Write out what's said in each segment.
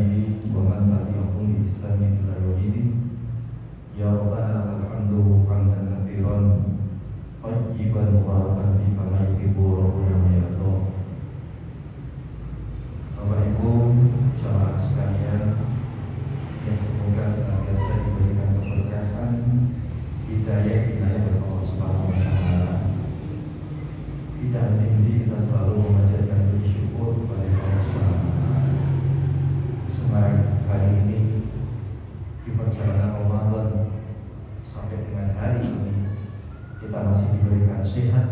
المستمعين ومن تبعهم بإحسان إلى يوم الدين. يا ربنا لك الحمد حمدا كثيرا طيبا مباركا فيه كما يحب ربنا ويرضى. Bapak Ibu jamaah sekalian yang semoga senantiasa diberikan keberkahan, hidayah dari Allah Subhanahu wa taala. Tidak henti kita selalu memanjatkan bersyukur kepada Allah Subhanahu wa taala. Semarak hari ini di perjalanan Ramadan sampai dengan hari ini kita masih diberikan sehat,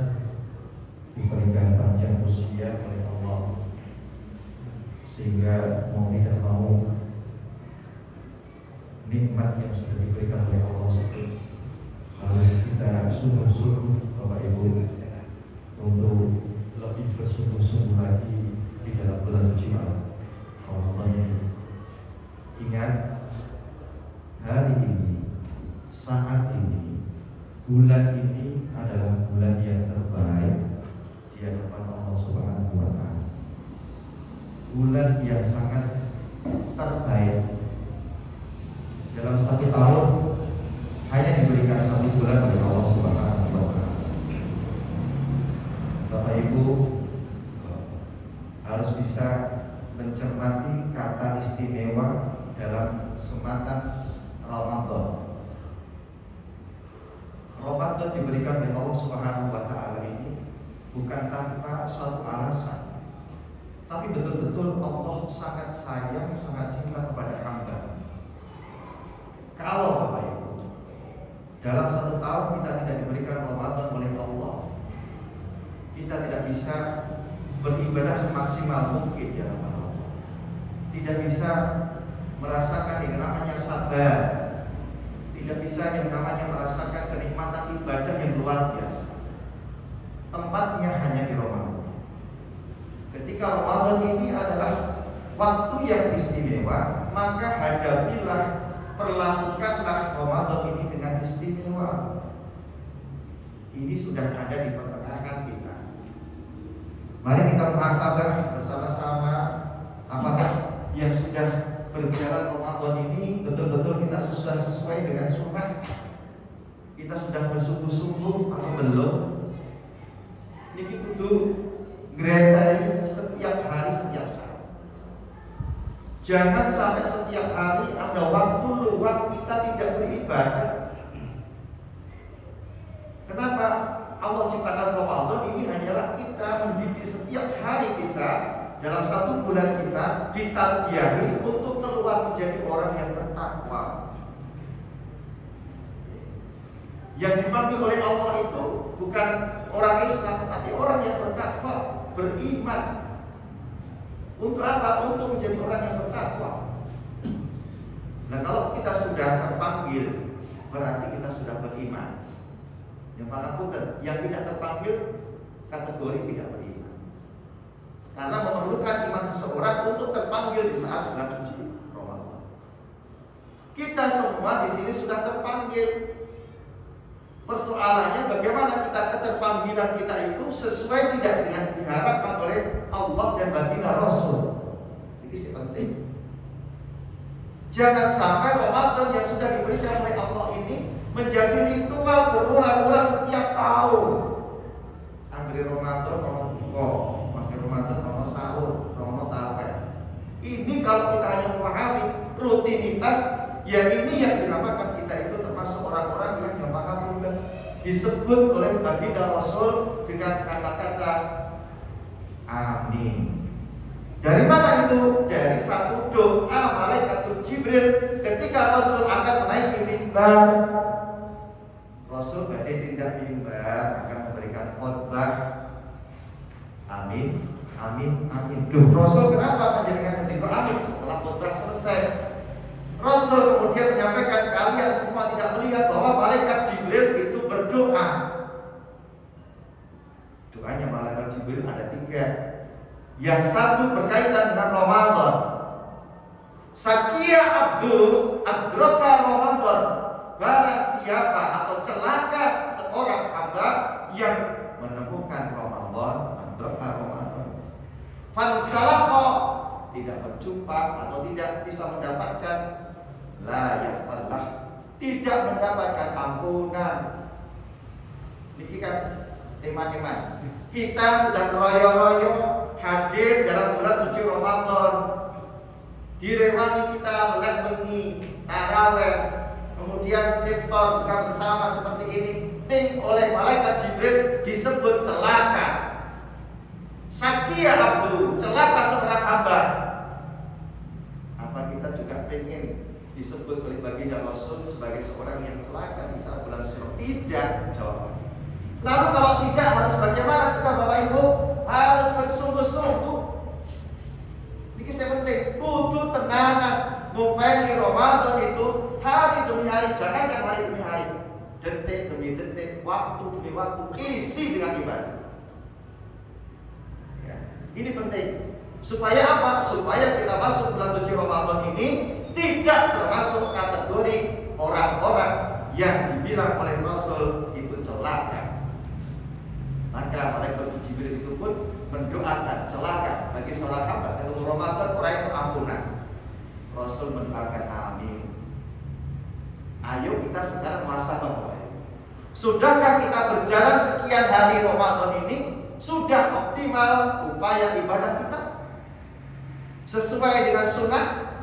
diberikan panjang usia oleh Allah, sehingga mau tidak mau nikmat yang sudah diberikan oleh Allah itu harus kita sungguh-sungguh Bapak Ibu untuk lebih bersungguh-sungguh lagi di dalam bulan suci Ramadan ini. Ingat, hari ini, saat ini, bulan ini adalah bulan yang terbaik di hadapan Allah Subhanahu wa taala. Bulan yang sangat terbaik. Dalam satu tahun hanya diberikan satu bulan oleh Allah Subhanahu wa taala. Bapak Ibu harus bisa mencermati kata istimewa dalam sematan Ramadan. Ramadan diberikan oleh Allah Subhanahu wa taala ini bukan tanpa suatu alasan, tapi betul-betul Allah sangat sayang, sangat cinta kepada hamba. Kalau Bapak Ibu dalam satu tahun kita tidak diberikan Ramadan oleh Allah, kita tidak bisa beribadah semaksimal mungkin di hadapan Allah, tidak bisa merasakan yang namanya sabar, tidak bisa yang namanya merasakan kenikmatan ibadah yang luar biasa. Tempatnya hanya di Ramadan. Ketika Ramadan ini adalah waktu yang istimewa, maka hadapilah, perlakukanlah Ramadan ini dengan istimewa. Ini sudah ada di pertengahan kita. Mari kita muhasabah bersama-sama apakah yang sudah berjalan Ramadan ini betul-betul kita sudah sesuai dengan sunnah, kita sudah bersungguh-sungguh atau belum. Ini kudu gretai setiap hari, setiap saat. Jangan sampai setiap hari ada waktu luang kita tidak beribadah. Kenapa? Allah ciptakan Ramadan ini hanyalah kita mendidik setiap hari kita dalam satu bulan kita ditarbiyahi untuk keluar menjadi orang yang bertakwa. Yang dipanggil oleh Allah itu bukan orang Islam, tapi orang yang bertakwa, beriman. Untuk apa? Untuk menjadi orang yang bertakwa. Nah, kalau kita sudah terpanggil, berarti kita sudah beriman. Yang pangapunten, yang tidak terpanggil kategori tidak beriman. Karena memerlukan iman seseorang untuk terpanggil di saat bulan suci Ramadan. Kita semua di sini sudah terpanggil. Persoalannya bagaimana kita keterpanggilan kita itu sesuai tidak dengan diharapkan oleh Allah dan baginda Rasul. Ini sih penting. Jangan sampai Ramadan yang sudah diberikan oleh Allah ini menjadi ritual berulang-ulang setiap tahun. Ambil Ramadan, Ramadan, sahur, tarawih. Ini kalau kita hanya memahami rutinitas, ya ini yang dinamakan kita itu termasuk orang-orang yang memahami disebut oleh baginda Rasul dengan kata-kata amin. Dari mana itu? Dari satu doa malaikat Jibril ketika Rasul akan menaiki mimbar. Rasul badai tindak mimbar akan memberikan khotbah. Amin, amin, amin. Duh, Rasul kenapa menjadikan ketika amin setelah khotbah selesai? Rasul kemudian menyampaikan, kalian semua tidak melihat bahwa malaikat Jibril itu berdoa. Doanya malaikat Jibril ada 3. Yang satu berkaitan dengan Ramadan. Sakia abdu adroka Ramadan. Barang siapa atau celaka seorang hamba yang menemukan Ramadan, adroka Ramadan. Fansalako tidak berjumpa atau tidak bisa mendapatkan la yaqballah, tidak mendapatkan ampunan. Ini kan teman-teman, kita sudah royo-royo hadir dalam bulan suci Ramadan, direwangi kita melek bengi taraweh, kemudian iftar buka bersama seperti ini, oleh malaikat Jibril disebut celaka. Sakia abdu, celaka seorang hamba. Apa kita juga pengen disebut oleh baginda Rasul sebagai seorang yang celaka di saat bulan suci? Tidak, jawabannya. Lalu kalau tidak harus bagaimana kita Bapak Ibu? Harus bersungguh-sungguh. Ini saya penting, kudu tenanan mupeni Ramadan itu hari demi hari, jangankan hari demi hari, detik demi detik, waktu demi waktu, isi dengan ibadah. Ya, ini penting. Supaya apa? Supaya kita masuk bulan suci Ramadan ini tidak termasuk kategori orang-orang yang dibilang oleh Rasul itu celaka. Maka malaikat Jibril itu pun mendoakan celaka bagi seorang hamba ketemu Ramadan orang itu ampunan. Rasul mendoakan amin. Ayo kita sekarang muhasabah. Sudahkah kita berjalan sekian hari Ramadan ini? Sudah optimal upaya ibadah kita? Sesuai dengan sunnah?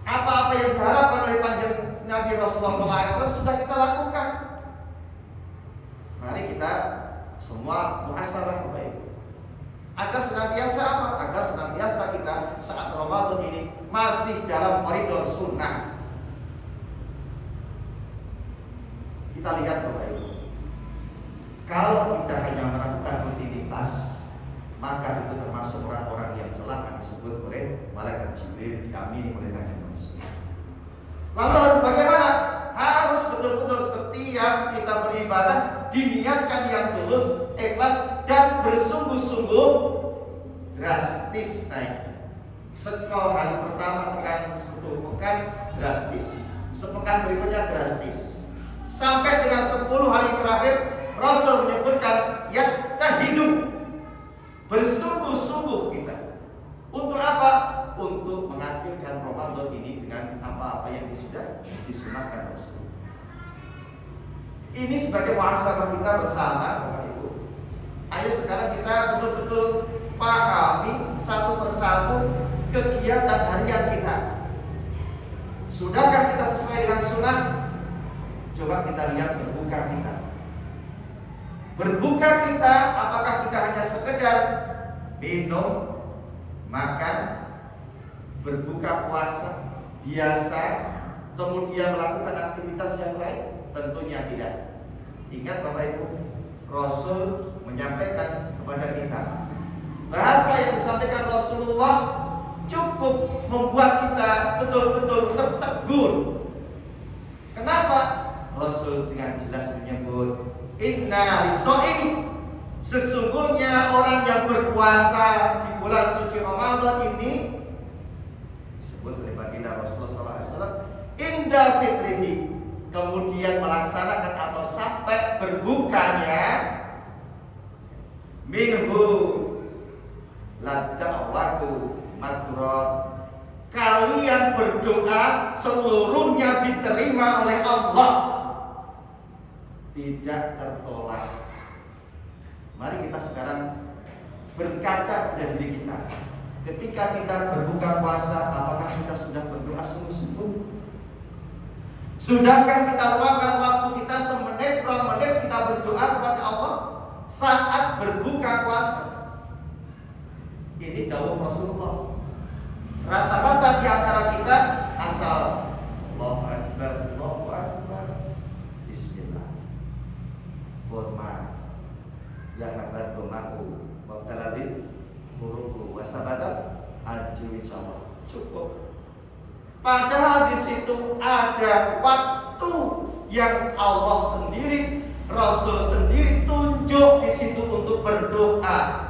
Apa-apa yang diharapkan oleh panjang Nabi Rasulullah SAW sudah kita lakukan? Mari kita semua muhasabah baik, agar senantiasa apa? Agar senantiasa kita saat Ramadan ini masih dalam koridor sunnah. Kita lihat Bapak Ibu, kalau kita hanya melakukan rutinitas, maka itu termasuk orang-orang yang celaka disebut oleh malaikat Jibril, diamini oleh Kanjeng Rasul. Lalu harus bagaimana? Harus betul-betul setiap kita beribadah diniatkan yang tulus, ikhlas dan bersungguh-sungguh, drastis naik. Sekal hari pertama tekan 1 pekan drastis, sepekan berikutnya drastis, sampai dengan 10 hari terakhir Rasul menyebutkan yajtahidu, bersungguh-sungguh kita. Untuk apa? Untuk mengakhirkan Ramadan ini dengan apa-apa yang sudah disunahkan Rasul. Ini sebagai muhasabah kita bersama Bapak Ibu. Ayo sekarang kita betul-betul pahami satu persatu kegiatan harian kita. Sudahkah kita sesuai dengan sunnah? Coba kita lihat berbuka kita. Berbuka kita, apakah kita hanya sekedar minum, makan, berbuka puasa biasa, kemudian melakukan aktivitas yang lain? Tentunya tidak. Ingat Bapak Ibu, Rasul menyampaikan kepada kita, bahasa yang disampaikan Rasulullah cukup membuat kita betul-betul tertegun. Kenapa? Rasul dengan jelas menyebut inna liso'im, sesungguhnya orang yang berpuasa di bulan suci Ramadan ini disebut oleh baginda Rasulullah SAW inda fitrihi, kemudian melaksanakan atau sampai berbukanya minhu ladawatu madrot, kalian berdoa seluruhnya diterima oleh Allah, tidak tertolak. Mari kita sekarang berkaca pada diri kita. Ketika kita berbuka puasa, apakah kita sudah berdoa sungguh-sungguh? Sudahkah kita luangkan waktu kita semenit, 2 menit kita berdoa kepada Allah saat berbuka puasa? Ini dawuh Rasulullah. Rata-rata di antara kita asal Allahu Akbar, Allahu Akbar, Bismillah, Qurma, Zahabat Tumaku, Wabtaladid, Muruku, Wasabadat, Ajul Insyaallah. Cukup. Padahal di situ ada waktu yang Allah sendiri, Rasul sendiri tunjuk di situ untuk berdoa.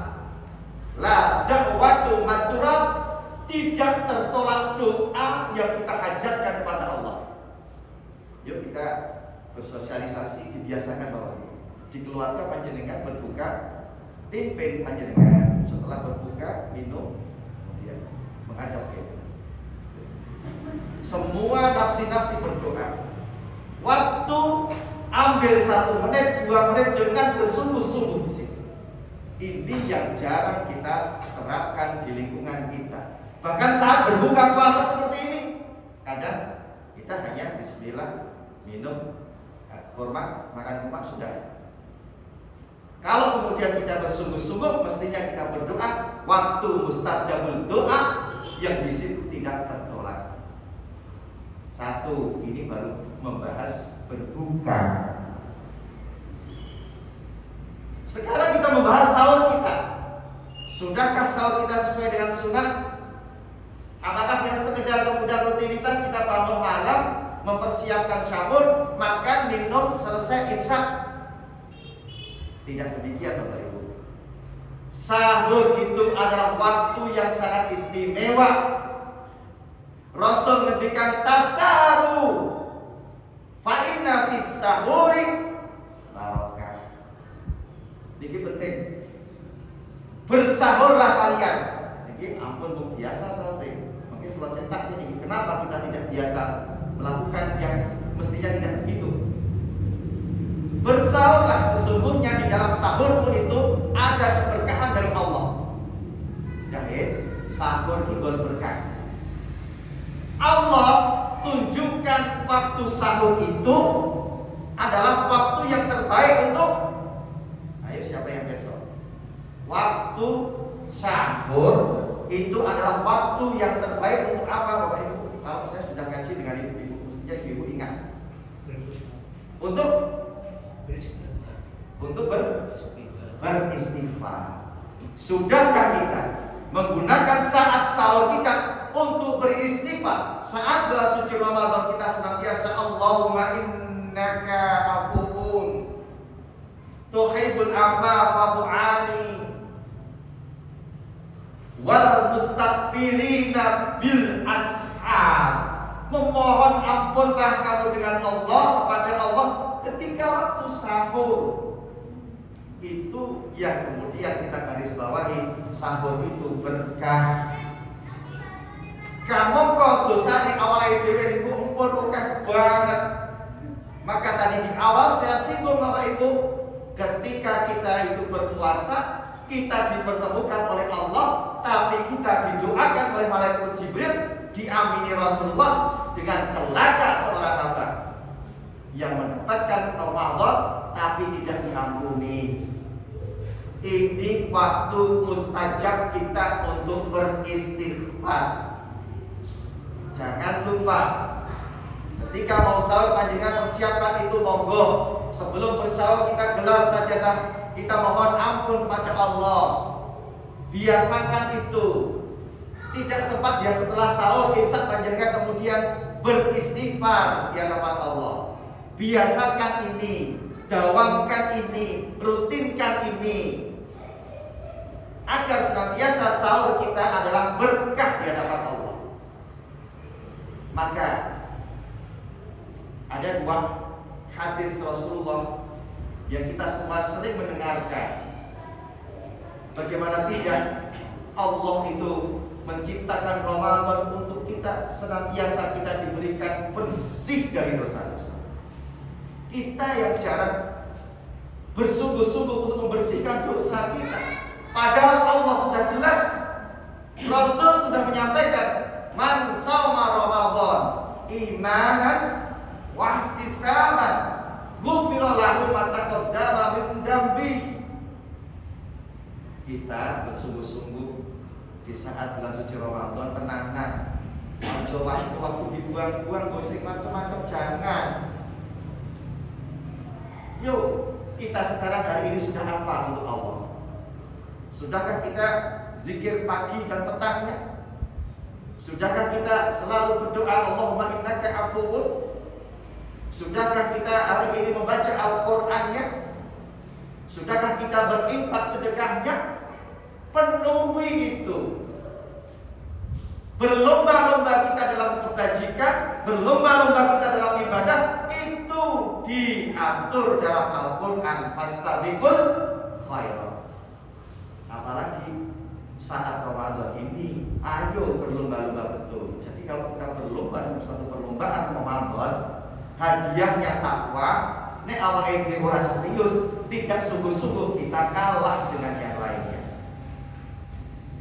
La da'watu maddurat, tidak tertolak doa yang kita hajatkan kepada Allah. Yuk kita bersosialisasi, dibiasakan bahwa di keluarga panjenengan berbuka, pimpin panjenengan, setelah berbuka minum, kemudian menghadap kita. Semua nafsi-nafsi berdoa. Waktu ambil 1 menit, 2 menit dengan bersungguh-sungguh di situ. Ini yang jarang kita terapkan di lingkungan kita. Bahkan saat berbuka puasa seperti ini, kadang kita hanya bismillah, minum kurma, makan kurma sudah. Kalau kemudian kita bersungguh-sungguh, mestinya kita berdoa. Waktu mustajabul doa yang di situ tidak tertolak. 1, ini baru membahas berbuka. Sekarang kita membahas sahur kita. Sudahkah sahur kita sesuai dengan sunnah? Apakah kita sekedar kemudian rutinitas kita bangun malam, mempersiapkan sahur, makan, minum, selesai, imsak? Tidak demikian Bapak Ibu. Sahur itu adalah waktu yang sangat istimewa. Rasul ngendikan tasaru fa inna fis sahuri barokah. Ini penting. Bersahurlah kalian. Ini ampun bu, biasa sampai. Mungkin kalau cetak ini, kenapa kita tidak biasa melakukan yang mestinya tidak begitu? Bersahurlah, sesungguhnya di dalam sahurmu itu ada keberkahan dari Allah. Jadi sahur itu berkah. Allah tunjukkan waktu sahur itu adalah waktu yang terbaik untuk, ayo siapa yang besok? Waktu sahur itu adalah waktu yang terbaik untuk apa Bapak Ibu? Kalau saya sudah ngaji dengan ibu-ibu, mestinya ibu ingat. Untuk beristighfar. Sudahkah kita menggunakan saat sahur kita untuk beristighfar? Saat bulan suci Ramadan kita senantiasa Allahumma innaka afuwun tuhibbul afwa fa'fu anni wal mustaghfirina bil ashar. Memohon ampunlah kamu dengan Allah, kepada Allah ketika waktu sahur. Itu yang kemudian kita garis bawahi, sahur itu berkah. Kamu kok dosa di awal dhewe niku umpun akeh banget. Maka tadi di awal saya singgung Bapak Ibu, ketika kita itu berpuasa, kita dipertemukan oleh Allah, tapi kita didoakan oleh malaikat Jibril, diamini Rasulullah dengan celaka seorang hamba yang mendapatkan Ramadan tapi tidak diampuni. Ini waktu mustajab kita untuk beristighfar. Jangan lupa ketika mau sahur panjenengan persiapkan itu monggo. Sebelum bersahur kita gelar sajadah, kita mohon ampun kepada Allah. Biasakan itu. Tidak sempat ya setelah sahur imsak panjenengan kemudian beristighfar di hadapan Allah. Biasakan ini, dawamkan ini, rutinkan ini, agar senantiasa sahur kita adalah berkah di hadapan Allah. Maka ada 2 hadis Rasulullah yang kita semua sering mendengarkan. Bagaimana tidak, Allah itu menciptakan Ramadan untuk kita senantiasa kita diberikan bersih dari dosa-dosa. Kita yang jarang bersungguh-sungguh untuk membersihkan dosa kita. Padahal Allah sudah jelas, Rasul sudah menyampaikan, man shoma Ramadan imanan wa ihtisaban ghufira lahu ma taqaddama min dzambi. Kita bersungguh-sungguh di saat bulan suci Ramadan, tenang. Ojo waktu dibuang-buang, gosip macam-macam, jangan. Yuk, kita sekarang hari ini sudah apa untuk Allah? Sudahkah kita zikir pagi dan petangnya? Sudahkah kita selalu berdoa Allahumma innaka afuwun? Sudahkah kita hari ini membaca Al-Qur'annya? Sudahkah kita berinfak sedekahnya? Penuhi itu. Berlomba-lomba kita dalam kebajikan, berlomba-lomba kita dalam ibadah, itu diatur dalam Al-Qur'an, fastabiqul khairat. Apalagi saat Ramadan ini Ayo berlomba-lomba betul. Jadi kalau kita berlomba dalam satu perlombaan Ramadan, hadiahnya takwa, nek awake dhewe ora serius, tidak sungguh-sungguh, kita kalah dengan yang lainnya.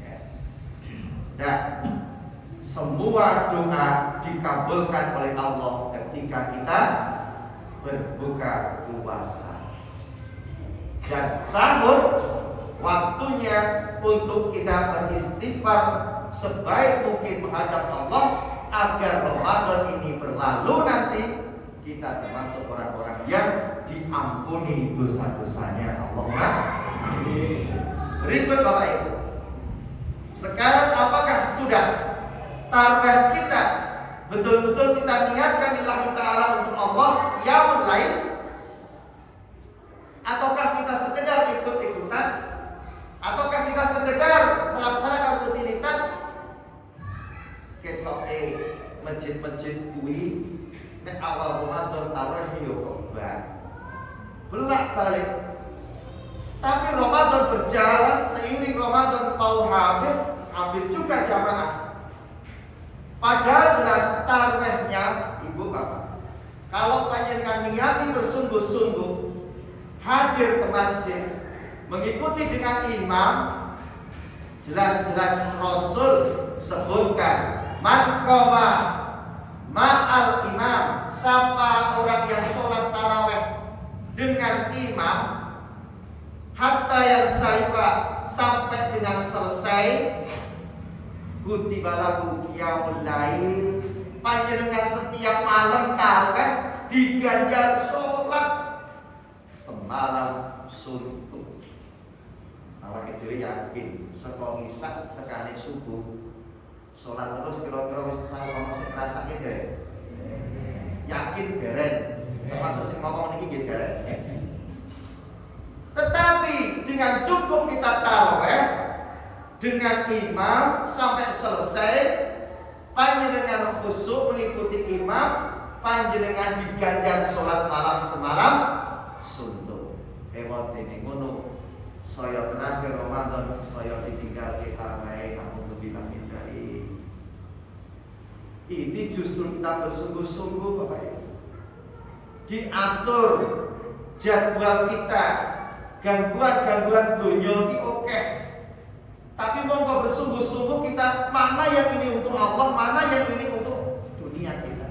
Ya. Dan semua doa dikabulkan oleh Allah ketika kita berbuka puasa. Dan sahur waktunya untuk kita beristighfar sebaik mungkin menghadap Allah agar Ramadan ini berlalu nanti kita termasuk orang-orang yang diampuni dosa-dosanya. Allahumma amin. Berikut Bapak Ibu, sekarang apakah sudah tarawih kita betul-betul kita niatkan lillahi ta'ala untuk Allah yaumul lail, ataukah kita sekedar ikut-ikutan, ataukah kita sekedar melaksanakan rutinitas ketok masjid-masjid kuwi nek awal Ramadan tarawih yo kebak bolak-balik. Tapi Ramadan berjalan, seiring Ramadan mau habis, hampir juga jamaah. Padahal jelas tarawihnya Ibu Bapak, kalau panjenengan niati bersungguh-sungguh hadir ke masjid mengikuti dengan imam, jelas-jelas Rasul sebutkan man qama ma'al imam, siapa orang yang sholat tarawih dengan imam hatta yang sarifah sampai dengan selesai, kutiba lahu qiyamul lail, panjenengan setiap malam tarawih diganjar sholat semalam suntuk. Awak itu yakin sekolah isak tekane subuh sholat terus kira-kira wis tahu ngomong sing rasake derek. Yakin derek. Termasuk sing ngomong niki nggih derek. Tetapi dengan cukup kita tarawih dengan imam sampai selesai, panjenengan khusyuk mengikuti imam, panjenengan diganjar sholat malam semalam suntuk. Ewat ini ngono. Saya terakhir Ramadan saya ditinggal ke tarawih, namun lebih lagi dari ini justru kita bersungguh-sungguh Bapak Ibu. Diatur jadwal kita, gangguan-gangguan dunia ini oke. Tapi monggo bersungguh-sungguh kita mana yang ini untuk Allah, mana yang ini untuk dunia kita.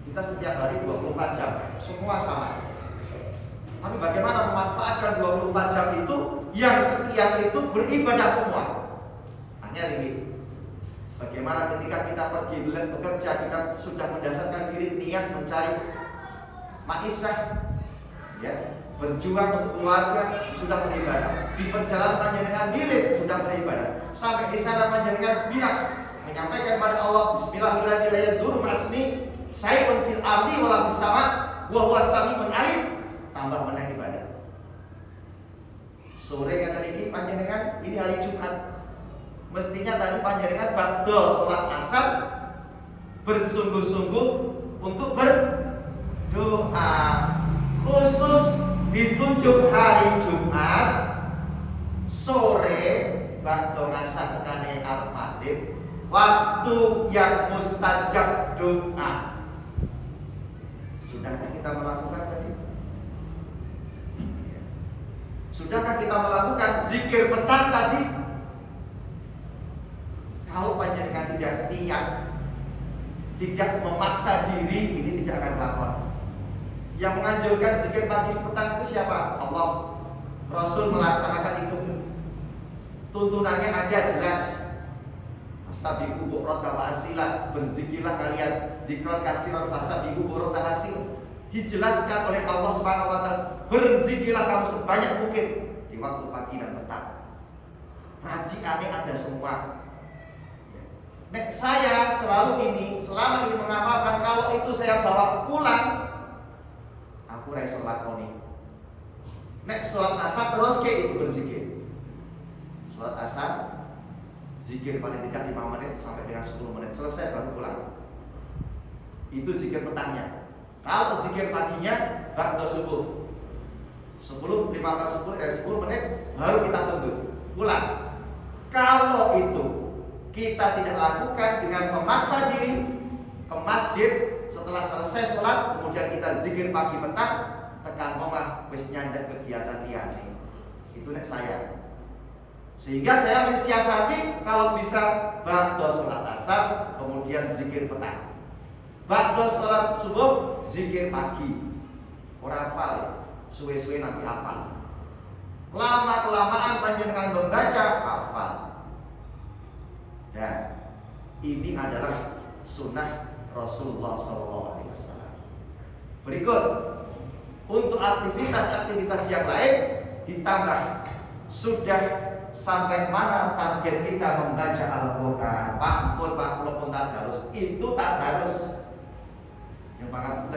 Kita setiap hari 24 jam, semua sama. Tapi bagaimana memanfaatkan 24 jam itu yang sekian itu beribadah semua. Hanya ini. Bagaimana ketika kita pergi bekerja, kita sudah mendasarkan diri niat mencari maisah, ya, berjuang untuk keluarga, sudah beribadah. Di perjalanan panjenengan diri sudah beribadah. Sampai di sana panjenengan bilang, menyampaikan pada Allah, Bismillahirrahmanirrahim, Masmi, Sayyidun fil ardi wala fis sama, wa huwa sami'un alim. Tambah menang ibadah. Sore yang tadi panjenengan ini hari Jumat. Mestinya tadi panjenengan ba'da sholat asar bersungguh-sungguh untuk berdoa. Khusus ditunjuk hari Jumat sore ba'da asar tekane arep maghrib, waktu yang mustajab doa. Sudahkah kita melakukan tadi? Sudahkah kita melakukan zikir petang tadi? Kalau panjenengan tidak niat, tidak memaksa diri, ini tidak akan melakukan. Yang menganjurkan zikir pagi petang itu siapa? Allah. Rasul melaksanakan itu. Tuntunannya ada jelas. Fasabihu bukrata wa asila, berzikirlah kalian dikron kasiran fasabihu bukrata asil. Dijelaskan oleh Allah Subhanahu wa taala, berzikirlah kamu sebanyak mungkin di waktu pagi dan petang. Rajiannya ada semua. Nek saya selalu ini, selama ini mengamalkan, kalau itu saya bawa pulang, aku rai sholat koni. Nek sholat asar terus ke itu berzikir. Sholat asar, zikir paling tidak 5 menit sampai dengan 10 menit, selesai baru pulang. Itu zikir petangnya. Kalau zikir paginya, ba'da subuh 10 menit baru kita tunggu pulang. Kalau itu kita tidak lakukan dengan memaksa diri ke masjid setelah selesai sholat, kemudian kita zikir pagi petang, tekan omah wis nyandak kegiatan liyane. Itu nek saya. Sehingga saya mensiasati kalau bisa ba'da sholat asar kemudian zikir petang. Ba'da sholat subuh zikir pagi. Ora apal, suwe-suwe nanti apal. Lama-kelamaan panjenengan membaca hafal. Dan ini adalah sunnah Rasulullah SAW. Berikut, untuk aktivitas-aktivitas yang lain ditambah sudah sampai mana target kita membaca Al-Quran. Pak Pur, walaupun tadarus itu tadarus yang banget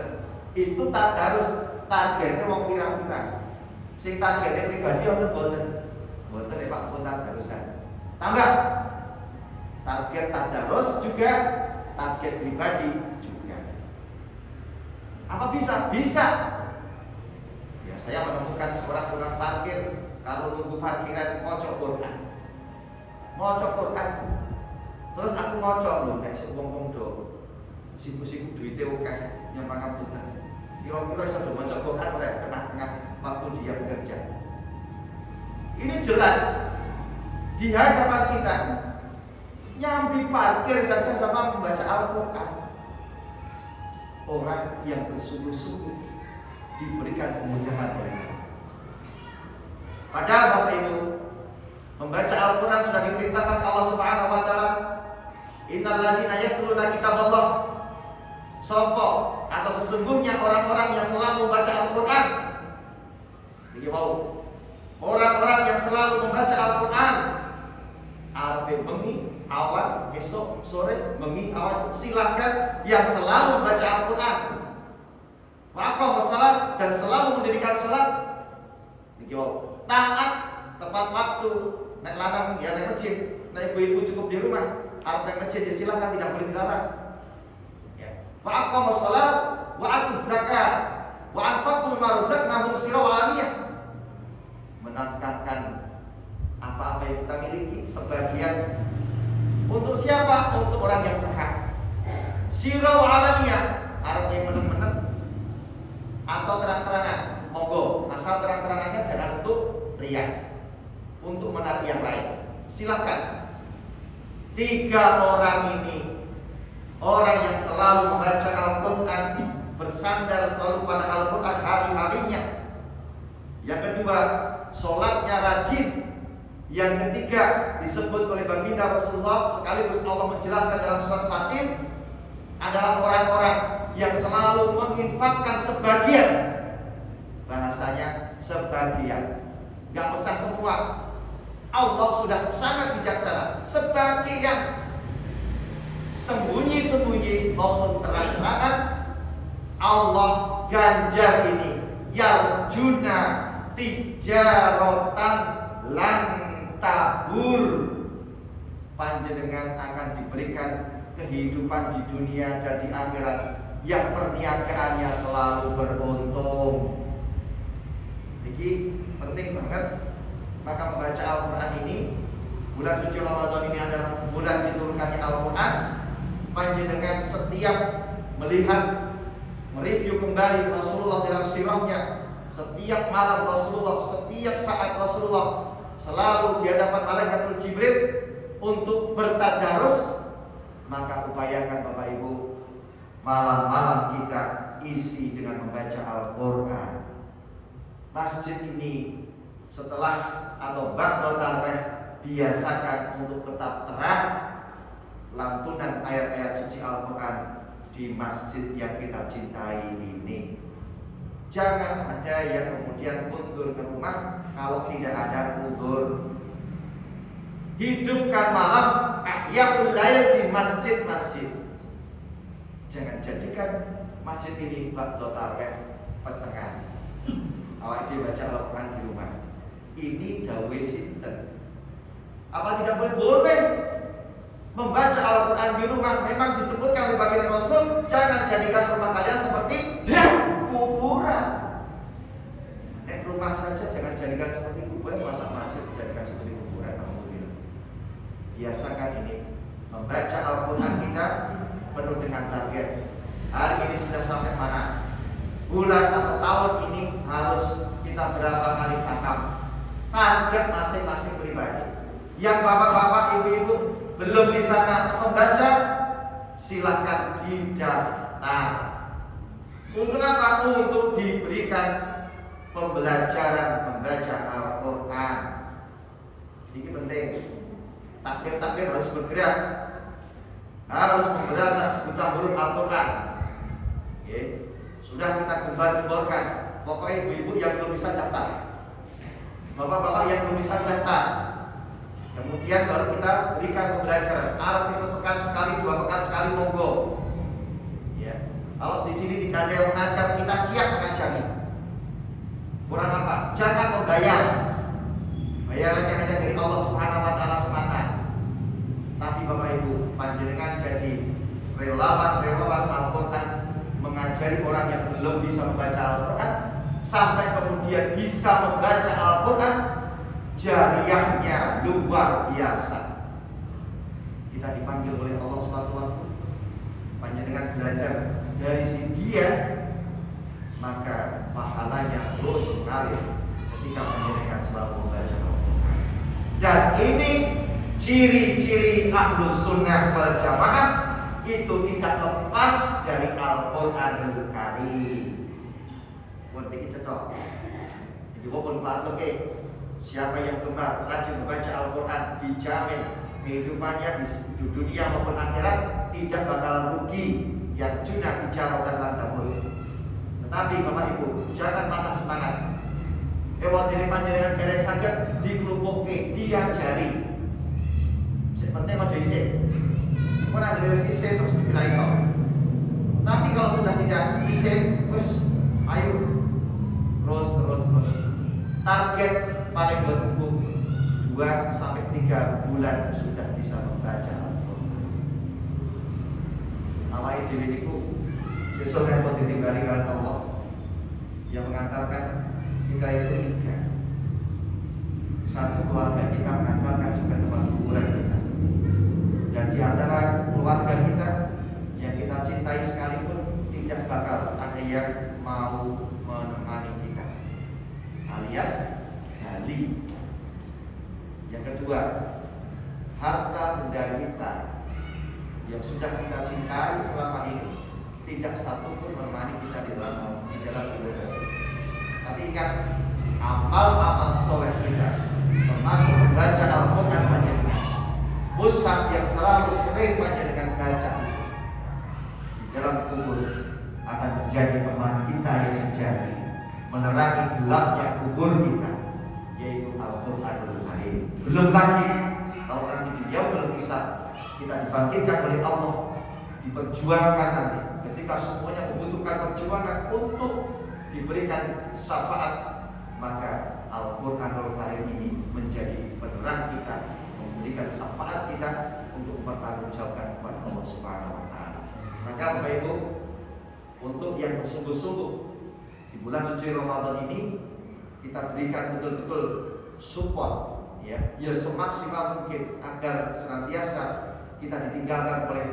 itu tadarus targetnya mau pirang-pirang. Sing targetnya pribadi untuk boten ya Pak Pur tadarusan. Tambah target tadarus juga target pribadi juga. Apa bisa? Bisa. Ya, saya menemukan seorang tukang parkir kalau nunggu parkiran maca Quran. Maca Quran. Terus aku maca lho nek sik wong-wong do sibuk-sibuk duwite akeh yang pangapunten. Kira-kira iso do maca Quran ora tengah-tengah waktu dia bekerja. Ini jelas di hadapan kita nyambi parkir saja sama membaca Al-Quran. Orang yang bersungguh-sungguh diberikan kemudahan oleh Allah. Padahal Bapak Ibu, membaca Al-Quran sudah diperintahkan Allah Subhanahu wa taala, innal ladzina yatluna kitaballah. Sopo atau sesungguhnya orang-orang yang selalu membaca Al-Quran. Jadi mau orang-orang yang selalu membaca Al-Quran, arep bengi awan, esok, sore, bengi, awan, silahkan yang selalu membaca Al-Quran. Waqam salat dan selalu mendirikan salat. Dijawab, taat tepat waktu. Naik lanang ya naik masjid, naik ibu-ibu cukup di rumah. Harus naik masjid ya silahkan, tidak boleh dilarang. Ya. Waqam salat, wa atuz zakat, wa anfaqu mimma razaqnahum sirran wa aliyah. Menafkahkan apa-apa yang kita miliki sebagian untuk siapa? Untuk orang yang berhak. Sirra wa alaniyah, arep yang meneng-meneng atau terang-terangan, monggo, asal terang-terangannya jangan untuk riya, untuk menarik yang lain. Silahkan. 3 orang ini, orang yang selalu membaca Al-Quran, bersandar selalu pada Al-Quran hari-harinya. Yang kedua, sholatnya rajin. Yang ketiga disebut oleh baginda Rasulullah sekaligus Allah menjelaskan dalam surat Fatir adalah orang-orang yang selalu menginfakkan sebagian. Bahasanya sebagian, nggak usah semua. Allah sudah sangat bijaksana. Sebagian, sembunyi-sembunyi maupun terang-terangan, Allah ganjar ini yarjuna tijarotan lan tabur. Panjenengan akan diberikan kehidupan di dunia dan di akhirat yang perniagaannya selalu beruntung. Jadi penting banget. Maka membaca Al-Quran ini, bulan suci Ramadan ini adalah bulan diturunkannya Al-Quran. Panjenengan setiap melihat, mereview kembali Rasulullah dalam sirahnya, setiap malam Rasulullah, setiap saat Rasulullah selalu di hadapan Malaikatul Jibril untuk bertadarus. Maka upayakan Bapak Ibu, malam-malam kita isi dengan membaca Al-Quran. Masjid ini setelah atau ba'da tarawih biasakan untuk tetap terang lantunan ayat-ayat suci Al-Quran di masjid yang kita cintai ini. Jangan ada yang kemudian mundur ke rumah kalau tidak ada mundur. Hidupkan malam ahyaul lail di masjid-masjid. Jangan jadikan masjid ini ba'da tarawih pertengahan. Awak dia baca Al-Quran di rumah. Ini dawe sinten. Apa tidak boleh? Boleh. Membaca Al-Quran di rumah memang disebutkan oleh baginda Rasul, jangan jadikan rumah kalian seperti kuburan. Rumah saja jangan jadikan seperti kuburan, masa masjid dijadikan seperti kuburan. Alhamdulillah. Biasakan ini membaca Al-Quran kita penuh dengan target. Hari ini sudah sampai mana? Bulan atau tahun ini harus kita berapa kali khatam? Target masing-masing pribadi. Yang bapak-bapak, ibu-ibu belum bisa membaca, silakan didaftar. Untuk apa? Untuk diberikan pembelajaran membaca Al-Quran. Ini penting. Takbir-takbir harus bergerak, harus memberantas buta huruf Al-Quran. Sudah kita gembar-gemborkan. Pokoknya ibu-ibu yang belum bisa daftar, bapak-bapak yang belum bisa daftar, kemudian baru kita berikan pembelajaran. Arti sepekan sekali, 2 pekan sekali, monggo. Ya. Kalau di sini tidak ada yang mengajar, kita siap mengajari. Kurang apa? Jangan membayar. Bayarannya hanya dari Allah Subhanahu wa taala semata. Tapi Bapak Ibu, panjenengan jadi relawan-relawan Al-Quran, mengajari orang yang belum bisa membaca Al-Quran sampai kemudian bisa membaca Al-Quran, jariahnya luar biasa. Kita dipanggil oleh Allah SWT, panjenengan belajar dari si dia, maka pahalanya terus mengalir ketika panjenengan selalu membaca Al-Quran. Dan ini ciri-ciri Ahlus Sunnah wal Jamaah, itu tidak lepas dari Al-Quranul Karim. Pun bikin cetok. Jadi walaupun pelatuk siapa yang gemar rajin membaca Al-Quran, dijamin kehidupannya di dunia maupun akhirat tidak bakal rugi. Yang junah ijarah dan lantabul. Tetapi Bapak Ibu, jangan patah semangat. Ewa diri panjenengan kerek sakit dikelumpuke, diajari. Penting aja isin. Mun ada isin terus bikin iso. Tapi kalau sudah tidak isin, terus ayo terus. Target paling bertumbuh 2 sampai 3 bulan sudah bisa membaca Al-Quran. Awake dhewe niku sesuk repot ditimbali kalian Allah yang mengantarkan kita itu tiga. Satu, keluarga kita mengantarkan sampai tempat kuburan kita. Dan di antara keluarga kita yang kita cintai sekalipun tidak bakal ada yang mau menemani kita, alias gali. Yang kedua, harta benda kita yang sudah kita cintai selama ini tidak satu pun menemani kita di dalam kubur. Tapi ingat, amal-amal soleh kita termasuk membaca Al-Quran panjenengan, mushaf yang selalu sering panjenengan baca di dalam kubur akan menjadi teman kita yang sejati, menerangi gelapnya kubur kita, yaitu Al-Quranul Karim. Belum lagi kalau nanti di yaumul hisab kita dibangkitkan oleh Allah, diperjuangkan nanti ketika semuanya membutuhkan perjuangan untuk diberikan syafaat, maka Al-Quranul Karim ini menjadi penerang kita, memberikan syafaat kita untuk mempertanggungjawabkan kepada Allah Subhanahu wa taala. Maka Bapak Ibu, untuk yang bersungguh-sungguh di bulan suci Ramadan ini, kita berikan betul-betul support ya semaksimal mungkin agar senantiasa kita ditinggalkan oleh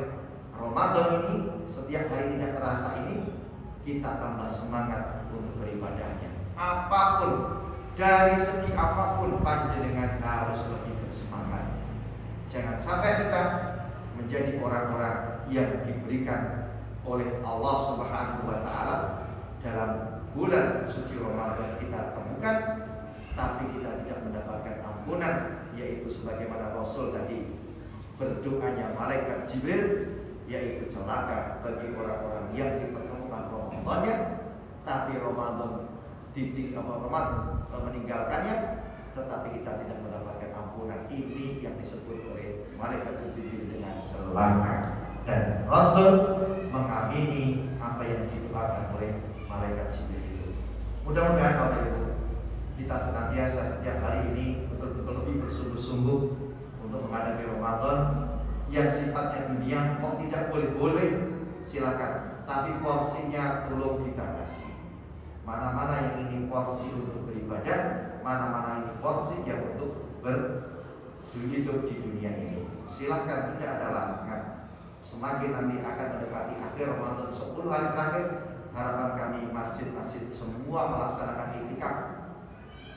Ramadan ini. Setiap hari tidak terasa ini kita tambah semangat untuk beribadahnya. Apapun, dari segi apapun, panjenengan harus lebih bersemangat. Jangan sampai kita menjadi orang-orang yang diberikan oleh Allah Subhanahu wa taala dalam bulan suci Ramadan kita temukan, tapi kita tidak mendapatkan ampunan, yaitu sebagaimana Rasul tadi berdoanya malaikat Jibril, yaitu celaka bagi orang-orang yang dipertemukan Ramadannya, tapi Ramadan meninggalkannya, tetapi kita tidak mendapatkan ampunan. Ini yang disebut oleh malaikat Jibril dengan celaka, dan Rasul mengamini apa yang didoakan oleh malaikat Jibril itu. Mudah-mudahan Bapak Ibu, kita senantiasa setiap hari ini betul-betul lebih bersungguh-sungguh untuk menghadapi Ramadan yang sifatnya dunia. Kok tidak boleh-boleh, silakan, tapi porsinya belum kita kasih. Mana-mana yang ini porsi untuk beribadah, mana-mana ini porsi yang untuk berhidup di dunia ini. silahkan, tidak ada larangan. Semakin nanti akan mendekati akhir Ramadan 10 hari terakhir, harapan kami masjid-masjid semua melaksanakan iktikaf,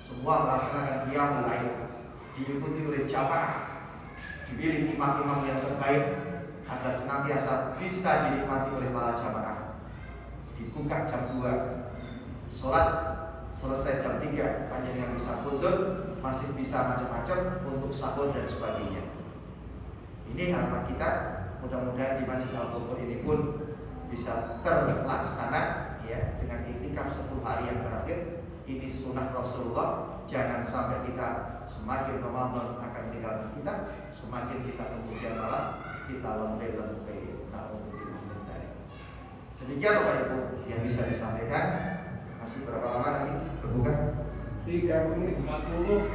semua melaksanakan qiyamul lail, diikuti oleh jamaah, dipilih imam-imam yang terbaik agar senantiasa bisa dinikmati oleh para jamaah. Dibuka jam 2, sholat selesai jam 3, panjenengan bisa mundur, masih bisa macam-macam untuk sahur dan sebagainya. Ini harapan kita, mudah-mudahan di Masjid Al-Ghufur ini pun bisa terlaksana ya, dengan iktikaf 10 hari yang terakhir. Ini sunnah Rasulullah. Jangan sampai kita semakin Ramadan akan meninggalkan kita, semakin kita kemudian malah kita lembai-lembai. Demikian Bapak Ibu yang bisa disampaikan. Masih berapa lama lagi berbuka? 3 menit 40.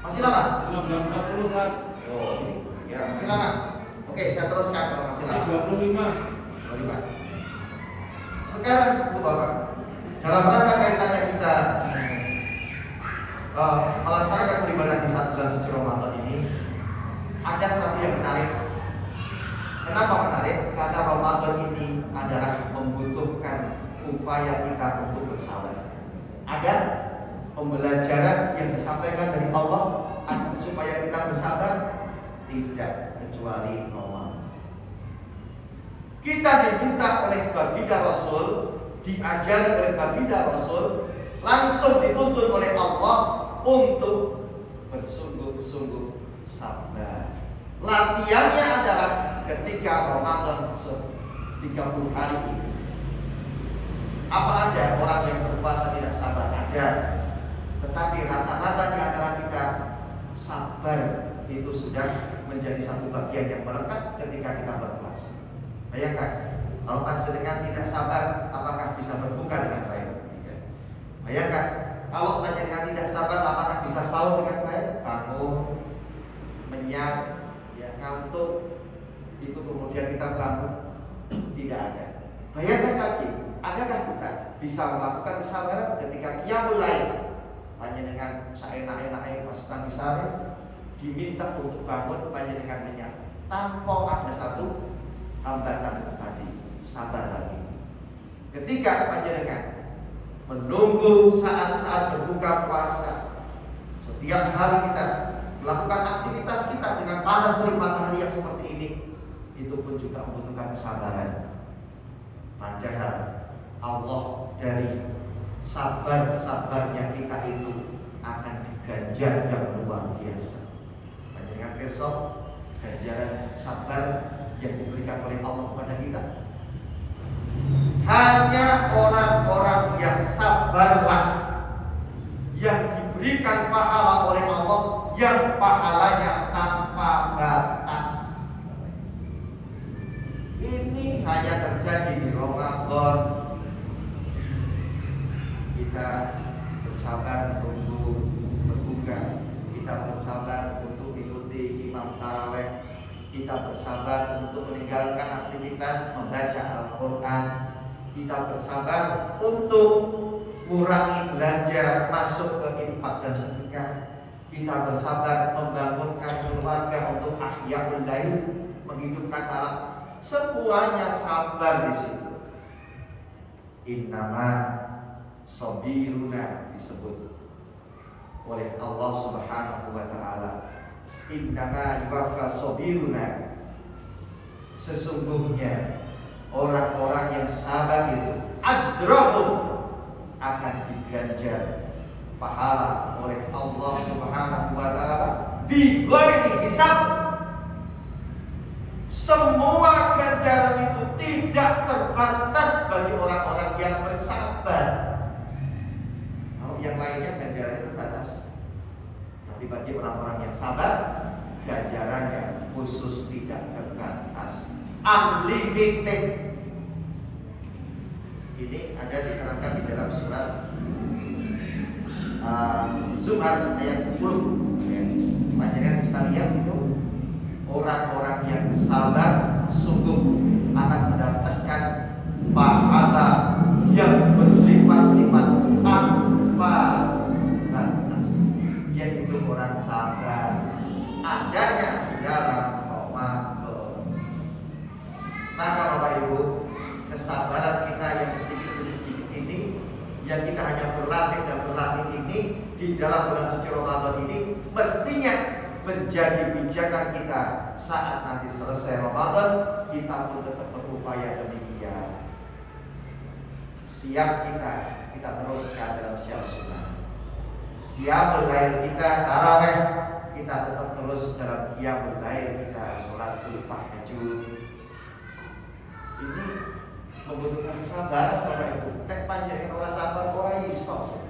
Masih lama? 15.40 Pak. Oh ini ya masih lama. Oke, saya teruskan kalau masih lama. 25. Sekarang Bu Bapak, dalam rangka kaitannya kita melaksanakan peribadahan di saat bulan suci Ramadan ini, ada satu yang menarik. Kenapa menarik? Karena Ramadan ini adalah membutuhkan upaya kita untuk bersabar. Ada pembelajaran yang disampaikan dari Allah supaya kita bersabar, tidak kecuali Ramadan. Kita diminta oleh baginda Rasul, diajari oleh baginda Rasul, langsung dituntun oleh Allah untuk bersungguh-sungguh sabar. Latihannya adalah ketika Ramadan 30 hari ini. Apa ada orang yang berpuasa tidak sabar? Ada. Tetapi rata-rata di antara kita sabar itu sudah menjadi satu bagian yang melekat ketika kita berpuasa. Bayangkan, kalau panjenengan tidak sabar, apakah bisa berbuka dengan baik? Bayangkan, kalau panjenengan tidak sabar, apakah bisa sahur dengan baik? Bangun, menyat, ya ngantuk, itu kemudian kita bangun, tidak ada. Bayangkan lagi, adakah kita bisa melakukan kesabaran ketika qiyamul lail? Panjenengan saenak-enake pas tangis sare diminta untuk bangun, panjenengan menyat tanpa ada satu hambatan tadi, sabar lagi. Ketika panjenengan menunggu saat-saat berbuka puasa, setiap hari kita melakukan aktivitas kita dengan panas terik matahari yang seperti ini, itu pun juga membutuhkan kesabaran. Padahal Allah dari sabar-sabarnya kita itu akan diganjar yang luar biasa. Panjenengan pirsa ganjaran sabar yang diberikan oleh Allah kepada kita. Hanya orang-orang yang sabarlah yang diberikan pahala oleh Allah, yang pahalanya tanpa batas. Ini hanya terjadi di Ramadan. Kita bersabar untuk berbuka, kita bersabar untuk ikuti imam taraweh, kita bersabar untuk meninggalkan aktivitas membaca Al-Quran, kita bersabar untuk kurangi belanja masuk ke infak dan sedekah, kita bersabar membangunkan keluarga untuk ahyaul lail, menghidupkan malam. Semuanya sabar di situ. Innama sabiruna disebut oleh Allah Subhanahu wa taala. Innama yuwaffa sabiruna. Sesungguhnya orang-orang yang sabar itu ajrahum akan diganjar pahala oleh Allah Subhanahu wa taala bi ghairi hisab. Semua ganjaran itu tidak terbatas bagi orang-orang yang bersabar. Kalau yang lainnya ganjarannya terbatas, tapi bagi orang-orang yang sabar, ganjarannya khusus tidak terbatas, unlimited. Ini ada diterangkan di dalam surat Zumar ayat 10. Panjenengan bisa lihat itu, orang-orang yang sabar sungguh akan mendapatkan pahala yang berlipat-lipat tanpa batas, yaitu orang sabar adanya dalam kesabaran kita yang sedikit demi sedikit ini, yang kita hanya berlatih dan berlatih ini di dalam bulan suci Ramadan ini, mestinya menjadi pijakan kita saat nanti selesai Ramadan, kita pun tetap berupaya demikian. Siap kita teruskan dalam siap sunnah. Qiyamul lail kita tarawih, kita tetap terus dalam qiyamul lail kita sholatul tahajud. Ini membutuhkan kesabaran Bapak Ibu. Nek panjenengan ora sabar ora iso.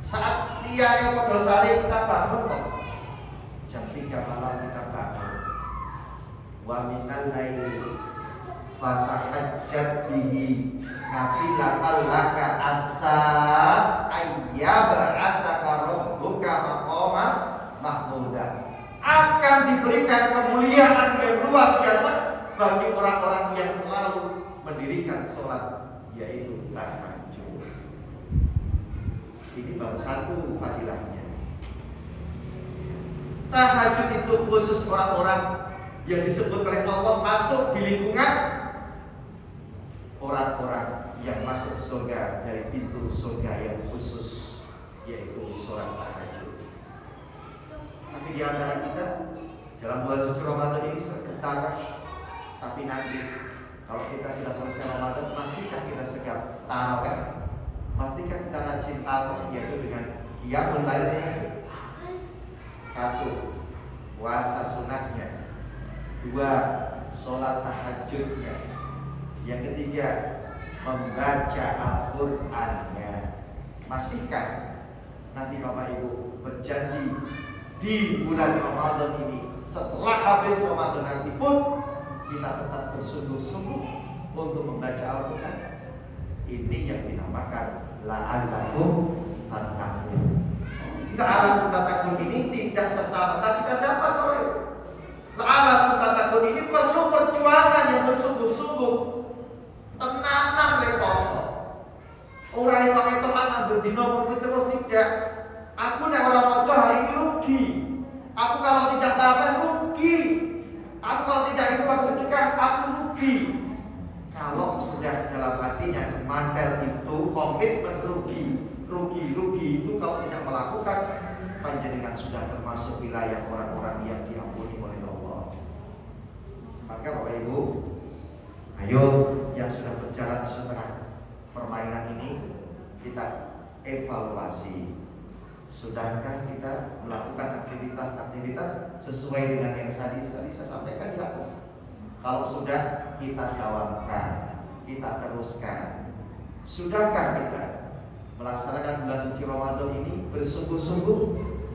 Saat dia yang berdosari kita bangun kok. Jam 3 malam kita bangun. Wa minal laili fatahajjat bihi nafilatan laka asa ayyab'atsaka rabbuka maqama mahmuda. Akan diberikan kemuliaan yang luar biasa bagi orang-orang yang selalu mendirikan sholat, yaitu tahajud. Ini baru satu fadilahnya. Tahajud itu khusus orang-orang yang disebut oleh Allah masuk di lingkungan orang-orang yang masuk surga dari pintu surga yang khusus, yaitu sholat tahajud. Tapi di antara kita dalam bulan suci Ramadan ini sebentar, tapi nanti kalau kita sudah selesai Ramadan, masihkah kita segap tarawih? Masihkah kita rajin tarawih, yaitu dengan qiyamul lail? 1. Puasa sunnahnya. 2. Sholat tahajudnya. Yang ketiga, membaca Al-Qur'annya. Masihkah nanti Bapak Ibu berjanji di bulan Ramadan ini, setelah habis Ramadan nanti pun kita tetap bersungguh-sungguh untuk membaca Al-Quran? Ini yang dinamakan la'allakum tattaqun. La'allakum tattaqun ini tidak serta-merta kita dapat, oleh la'allakum tattaqun ini perlu perjuangan yang bersungguh-sungguh. Tenanan lekoso. Orang yang pakai teman berdino terus tidak. Aku nek orang maca hari ini rugi. Aku kalau tidak tahan rugi. Aku kalau tidak ikhlas sedekah, aku rugi. Kalau sudah dalam hatinya cemantel itu komitmen rugi itu kalau tidak melakukan, panjenengan sudah termasuk wilayah orang-orang yang diampuni oleh Allah. Maka Bapak Ibu, ayo yang sudah berjalan di setengah permainan ini kita evaluasi. Sudahkah kita melakukan aktivitas-aktivitas sesuai dengan yang tadi saya sampaikan di atas? Kalau sudah, kita jawabkan, kita teruskan. Sudahkah kita melaksanakan bulan suci Ramadan ini bersungguh-sungguh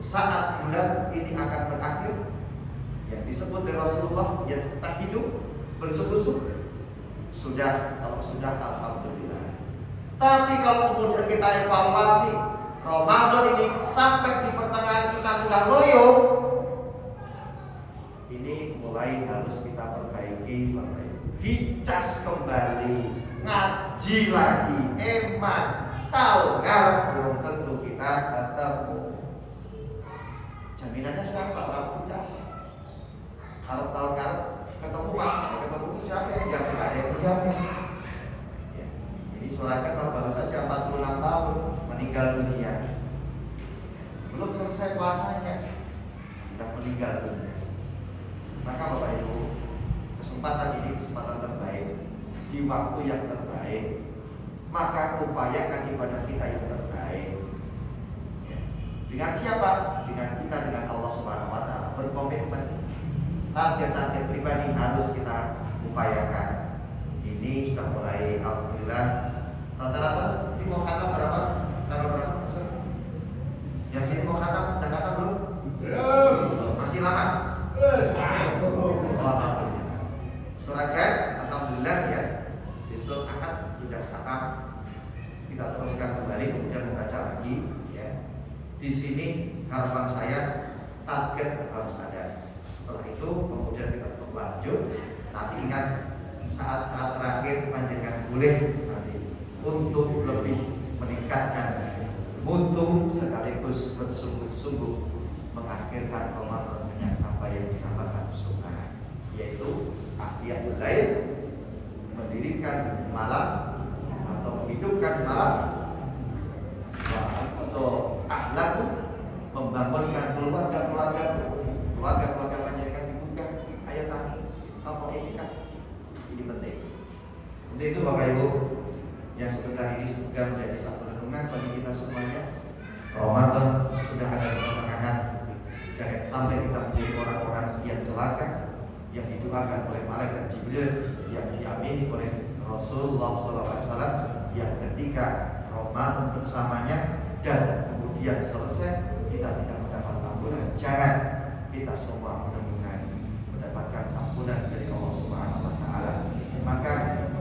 saat bulan ini akan berakhir? Yang disebut oleh Rasulullah, yang tetap hidup bersungguh-sungguh. Sudah, kalau sudah, alhamdulillah. Tapi kalau kemudian kita evaluasi, Ramadan ini sampai di pertengahan kita sudah loyo, ini mulai harus kita perbaiki, Bapak Ibu. Dicas kembali, ngaji lagi, eman, tahu ngarep belum tentu kita ketemu. Jaminannya siapa? Orang sudah. Kalau tahun ngarep ketemu Pak, ketemu itu siapa yang jamin? Ada yang berjamin. Ya. Jadi soalnya kalau baru saja 46 tahun meninggal dunia, belum selesai puasanya sudah meninggal dunia. Maka Bapak Ibu, kesempatan ini kesempatan terbaik di waktu yang terbaik, maka upayakan ibadah kita yang terbaik. Dengan siapa? Dengan Allah Subhanahu Wa Taala. Berkomitmen. Target-target pribadi harus kita upayakan. Ini sudah mulai, alhamdulillah. Rata-rata ini mau khatam berapa? Tanggal berapa? Yang sini mau khatam, udah khatam belum? Belum. Masih lama? Alhamdulillah. Seragam, alhamdulillah ya. Besok akad sudah khatam. Kita teruskan kembali, kemudian membaca lagi. Ya. Di sini harapan saya target harus ada. Setelah itu kemudian kita tetap lanjut. Tapi ingat, saat-saat terakhir panjenengan boleh nanti untuk lebih meningkatkan mutu sekaligus bersungguh-sungguh mengakhirkan Ramadan dengan apa yang dinamakan sunnah, yaitu ahliyatul lail, mendirikan mematikan malam atau menghidupkan malam, atau akhlak membangunkan keluarga panjangkan dibuka ayat tadi sama etika. Ini penting. Untuk itu Bapak Ibu yang sebentar ini sudah menjadi satu renungan bagi kita semuanya. Ramadan sudah ada di pertengahan. Jangan sampai kita menjadi orang-orang yang celaka, yang didoakan oleh malaikat Jibril, yang diamini oleh Rasulullah SAW, yang ketika Ramadan bersamanya dan kemudian selesai kita tidak mendapat ampunan. Jangan kita semua mudah-mudahan mendapatkan ampunan dari Allah Subhanahu Wa Taala. Maka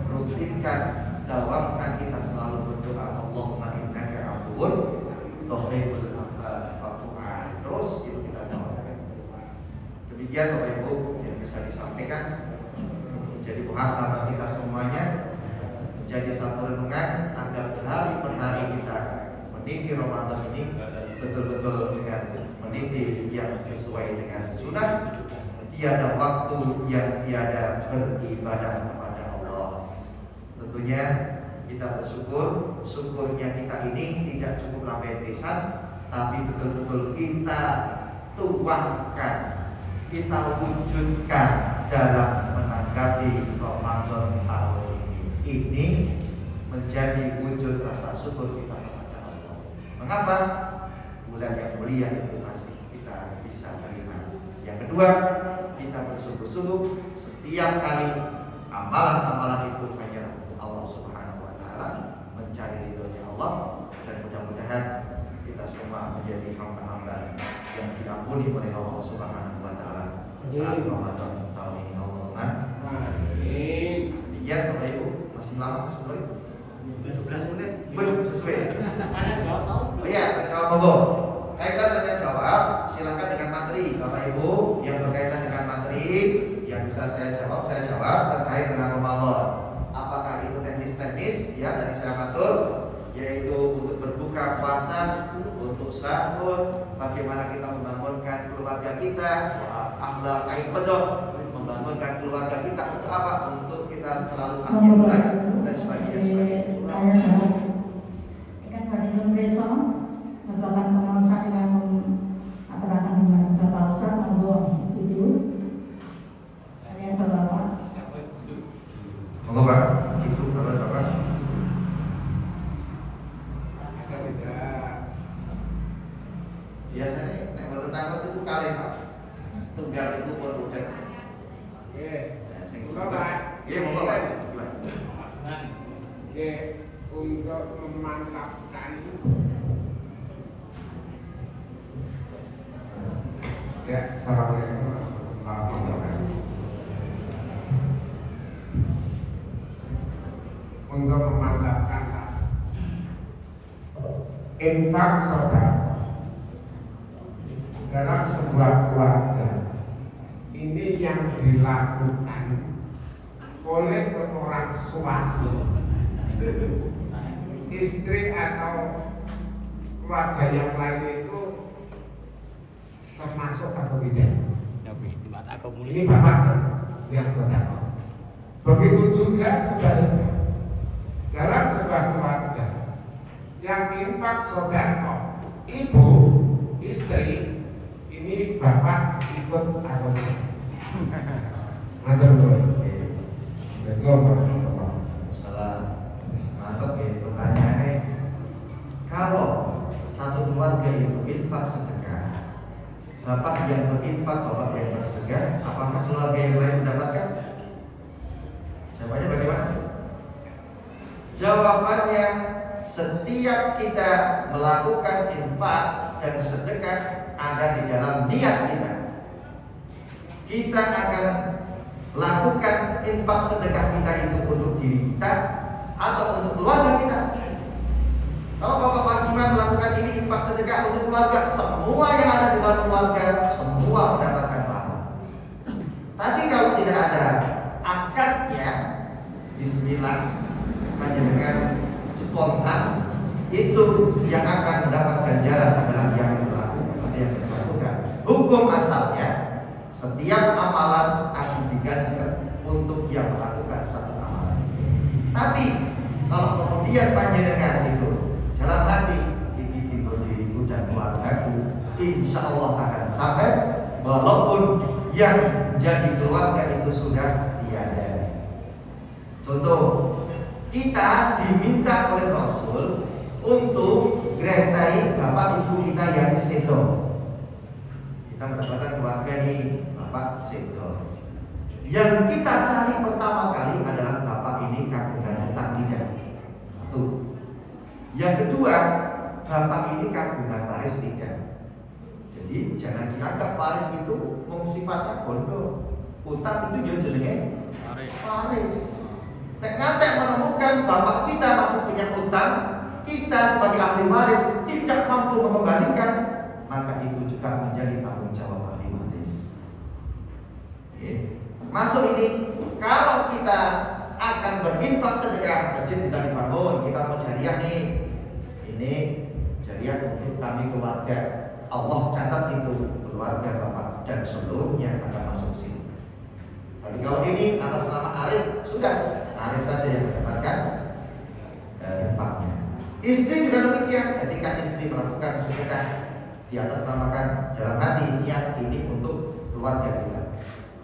rutinkan, dawamkan kita selalu berdoa, Allahumma innaka afuwwun tuhibbul afwa. Terus itu kita doakan. Demikian Bapak Ibu yang bisa disampaikan, menjadi muhasabah kita semuanya, menjadi satu renungan agar hari per hari kita meniti Ramadan ini betul-betul dengan meniti yang sesuai dengan sunnah. Tiada waktu yang tiada beribadah kepada Allah. Tentunya kita bersyukur, syukurnya kita ini tidak cukup sampai lisan, tapi betul-betul kita tuangkan, kita wujudkan dalam menanggapi Ramadan tahun ini. Ini menjadi wujud rasa syukur kita kepada Allah. Mengapa? Bulan yang mulia itu masih kita bisa terima. Yang kedua, kita bersungguh-sungguh setiap kali amalan-amalan itu hanya Allah Subhanahu Wa Taala, mencari ridhonya Allah, dan mudah-mudahan kita semua menjadi hamba-hamba yang diampuni oleh Allah Subhanahu Wa Taala saat Ramadan tahun ini. Allahumma amin. Demikian Bapak Ibu, masih lama sebelum 11 menit belum sesuai. Tanya jawab mau? Oh iya, tanya jawab monggo. Kaitan tanya jawab, silakan dengan materi Bapak Ibu yang berkaitan dengan materi yang bisa saya jawab terkait dengan Ramadan. Apakah itu teknis-teknis ya tadi saya atur, yaitu untuk berbuka puasa, untuk sahur, bagaimana kita membangunkan keluarga kita, akhlak kain bedok, membangunkan keluarga kita untuk apa? Untuk kita selalu akhirlah dan sebagainya. Tanya jawab. Ikan pada besok merupakan pengawasan dengan aturakan dengan Bapak Ustaz monggo itu kalian Bapak. Monggo Pak, itu Bapak. Ada tidak? Biasanya nek mboten takut itu kali Pak. Tunggal itu pun udah. Oke. Sing Monggo, Pak. Iya, monggo Pak. Oke, untuk memantapkan Ya, assalamualaikum warahmatullahi wabarakatuh. Untuk memantapkan infak sedekah dalam sebuah keluarga ini yang dilakukan oleh seorang suami, istri atau keluarga yang lain itu termasuk atau tidak? Ini bapak yang sedekah. Begitu juga sebaliknya dalam sebuah keluarga yang infak sedekah, ibu, istri, ini bapak ikut atau tidak? Matur nuwun. Salah mantap ya pertanyaannya. Kalau satu keluarga itu infak sedekah, bapak yang berinfak, bapak yang bersedekah, apakah keluarga yang lain mendapatkan? Jawabannya bagaimana? Jawabannya, setiap kita melakukan infak dan sedekah ada di dalam niat kita. Kita akan lakukan infak sedekah kita itu untuk diri kita atau untuk keluarga kita. Kalau Bapak Fatimah melakukan ini infak sedekah untuk keluarga, semua yang ada di dalam keluarga semua mendapatkan pahala. Tapi kalau tidak ada akadnya, bismillah, dengan spontan, itu yang akan mendapat ganjaran adalah yang melakukan, yang melakukan. Hukum asalnya, setiap amalan akan diganjar untuk yang melakukan satu amalan. Tapi kalau kemudian panjenengan itu dalam hati iki diriku dan keluargaku, insya Allah akan sampai walaupun yang jadi keluarga itu sudah tiada. Contoh, kita diminta oleh Rasul untuk geretai bapak ibu kita yang sedo. Kita mendapatkan keluarga nih, bapak sedo. Yang kita cari pertama kali adalah bapak ini kagungan hutang tidak. Satu. Yang kedua, bapak ini kagungan waris tidak. Jadi jangan dianggap waris itu sifatnya bodoh. Hutang itu dia jenenge waris. Nek ngantek menemukan bapak kita masih punya hutang, kita sebagai ahli waris tidak mampu mengembalikan, maka itu juga menjadi tanggung jawab ahli waris. Masuk ini, kalau kita akan berinfak sedekah, masjid kita dibangun, kita mau jariah nih, ini jariah untuk kami keluarga. Allah catat itu keluarga bapak dan seluruhnya akan masuk sini. Tapi kalau ini atas nama Arif, sudah Arif saja yang mendapatkan infaknya. Istri juga demikian, ketika istri melakukan sedekah di atas namakan dalam hati niat ini untuk keluarga kita.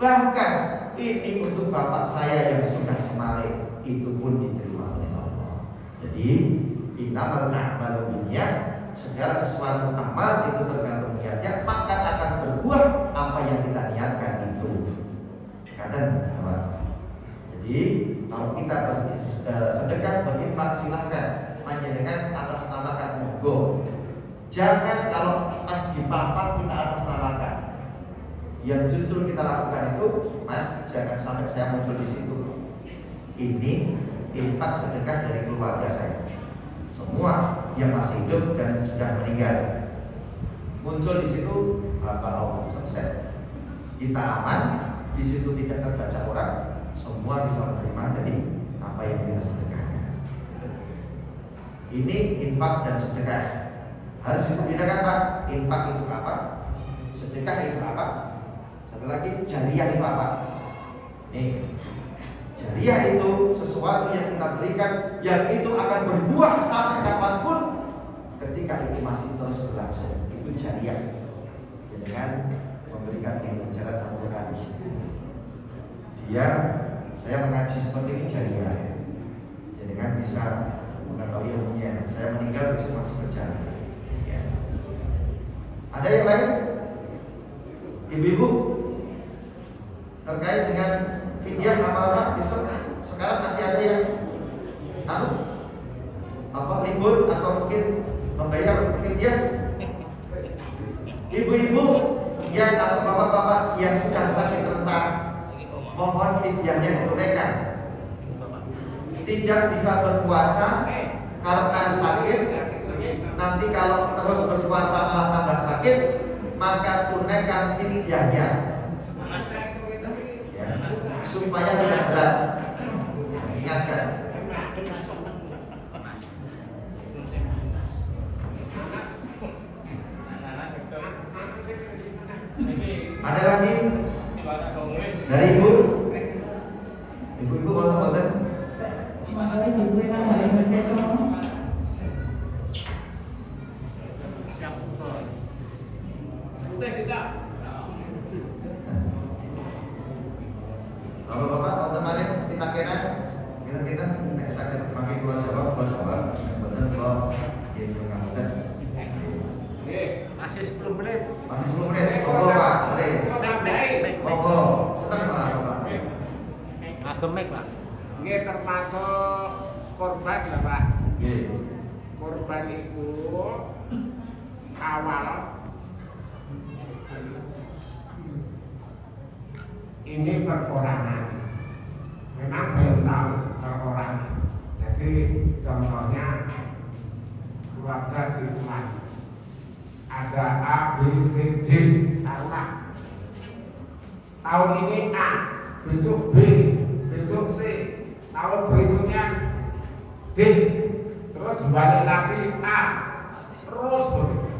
Bahkan ini untuk bapak saya yang sudah semale, itu pun diterima oleh Allah. Jadi innamal a'malu binniyat, segala sesuatu amal itu tergantung niatnya, maka akan berbuah apa yang kita niatkan itu. Kata teman. Jadi kalau kita sedekah berinfak silahkan, panjenengan atas namakan monggo. Jangan kalau pas dipampang kita atas namakan. Yang justru kita lakukan itu, Mas, jangan sampai saya muncul di situ. Ini infak sedekah dari keluarga saya. Semua yang masih hidup dan sudah meninggal muncul di situ, bapak Allah selesai. Kita aman, di situ tidak terbaca orang, semua bisa menerima dari apa yang kita sedekahkan. Ini infak dan sedekah. Harus bisa bedakan, Pak. Infak itu apa? Sedekah itu apa? Satu lagi, jariah itu apa? Nih, jariah itu sesuatu yang kita berikan, yang itu akan berbuah sampai kapanpun, ketika itu masih terus berlangsung. Itu jariah. Dengan memberikan pelajaran Al-Quran. Saya mengaji seperti ini jariah. Dengan bisa mengetahui ilmunya. Saya meninggal bisa masih berjalan. Ya. Ada yang lain? Ibu-ibu terkait dengan fidyah amal besok, sekarang masih ada yang apa libur atau mungkin membayar fidyah? Ibu-ibu yang atau bapak-bapak yang sudah sakit rentang, mohon fidyahnya ditunaikan. Tidak bisa berpuasa karena sakit, nanti kalau terus berpuasa malah tambah sakit, maka tunaikan fidyahnya, ya, supaya tidak berat. Ingatkan. Ada lagi dari ibu? Ibu-ibu konten-konten? Ibu memang harus besok. Kalau bapak konten balik kita kena kita nggak sakit pakai dua jawab. Benar kok gitu kamu. Masih 10 menit. Masih 10 menit. Monggo Pak, boleh. Monggo. Senang Pak. Agemek Pak. Ini termasuk korban ya Pak. Nggih. Korban itu awal ini perorangan. Memang belum tahu perorangan. Jadi contohnya keluarga si Fulan. Ada A, B, C, D, taruhlah. Tahun ini A, besok B, besok C, tahun berikutnya D, terus balik lagi A, terus begitu.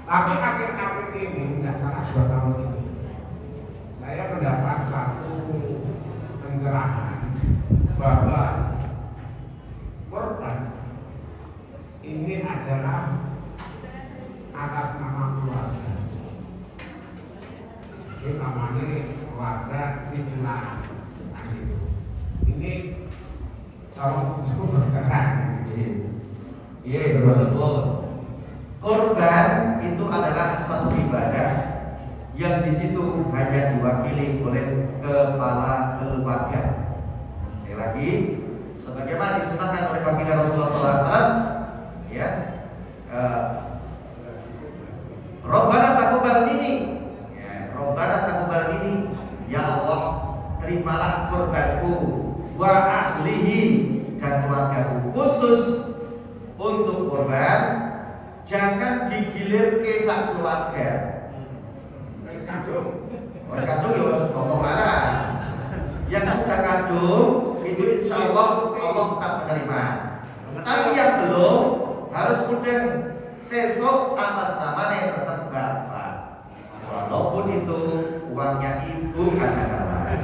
Tapi akhir-akhir ini, nggak salah 2 tahun ini, saya mendapat satu pencerahan bahwa korban ini adalah atas nama keluarga. Ini namanya keluarga Sibilan. Ini kalau itu bergerak. Iya, betul. Korban itu adalah satu ibadah yang di situ hanya diwakili oleh kepala keluarga. Sekali lagi, sebagaimana disunahkan oleh baginda Rasulullah SAW, ya, Rabbana taqabbal minni, ya, Rabbana taqabbal minni, ya Allah, terimalah korbanku wa ahlihi dan keluargaku. Khusus untuk korban jangan digilir ke sak keluarga. Wis kadung. Wis kadung ya ngomong mana? Yang sudah kadung itu insya Allah Allah tetap menerima. Tapi yang belum harus mudeng sesok atas namanya tetap bapak. Walaupun itu uangnya ibu katakanlah.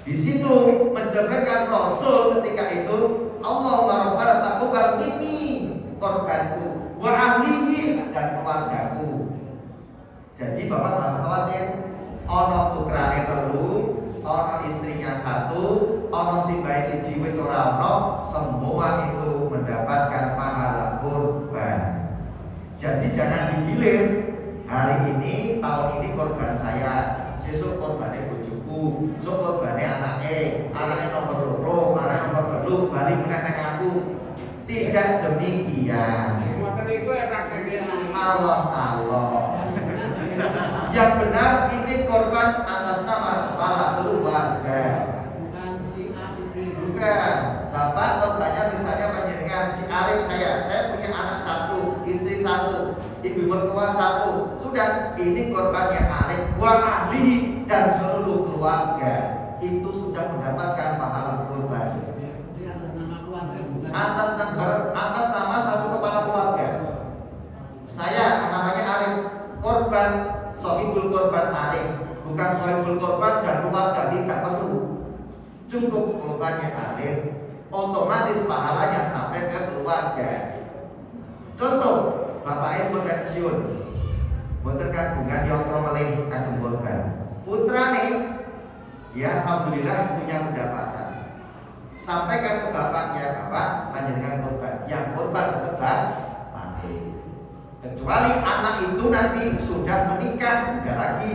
Di situ mencerminkan Rasul ketika itu Allah Rabbana taqabbal minni korbanku wa ahlihi dan keluargaku. Jadi bapak nggak usah khawatir. Ono putrane telu, ono istrinya satu, ono simbahe siji wis ora ono, semua itu mendapatkan pahala kurban. Jadi jangan digilir. Hari ini tahun ini korban saya, besok korbannya bojoku, besok korbannya anaknya nomor loro, anaknya nomor telu, balik meneng aku. Tidak demikian. Ngoten niku ya prakteknya. Allah. Yang benar ini korban atas nama kepala keluarga. Bukan si A si B. Bukan. Bapak korbannya misalnya menjadikan si Arif saya punya anak satu, istri satu, ibu mertua satu. Sudah, ini korbannya Arif wa ahli dan seluruh keluarga. Itu sudah mendapatkan pahala kurban. Di atas nama keluarga bukan. Atas nama satu kepala keluarga. Saya namanya Arif, korban sohibul korban Arif, bukan sohibul korban dan keluarga, tidak perlu. Cukup korbannya Arif, otomatis pahalanya sampai ke keluarga. Contoh, bapaknya pun pensiun, mboten kagungan yatra melih kagem korban. Putrane ya alhamdulillah punya pendapatan. Sampaikan ke bapaknya, Bapak panjenengan korban, yang korban tetap pakai. Kecuali anak itu nanti sudah menikah, tidak lagi.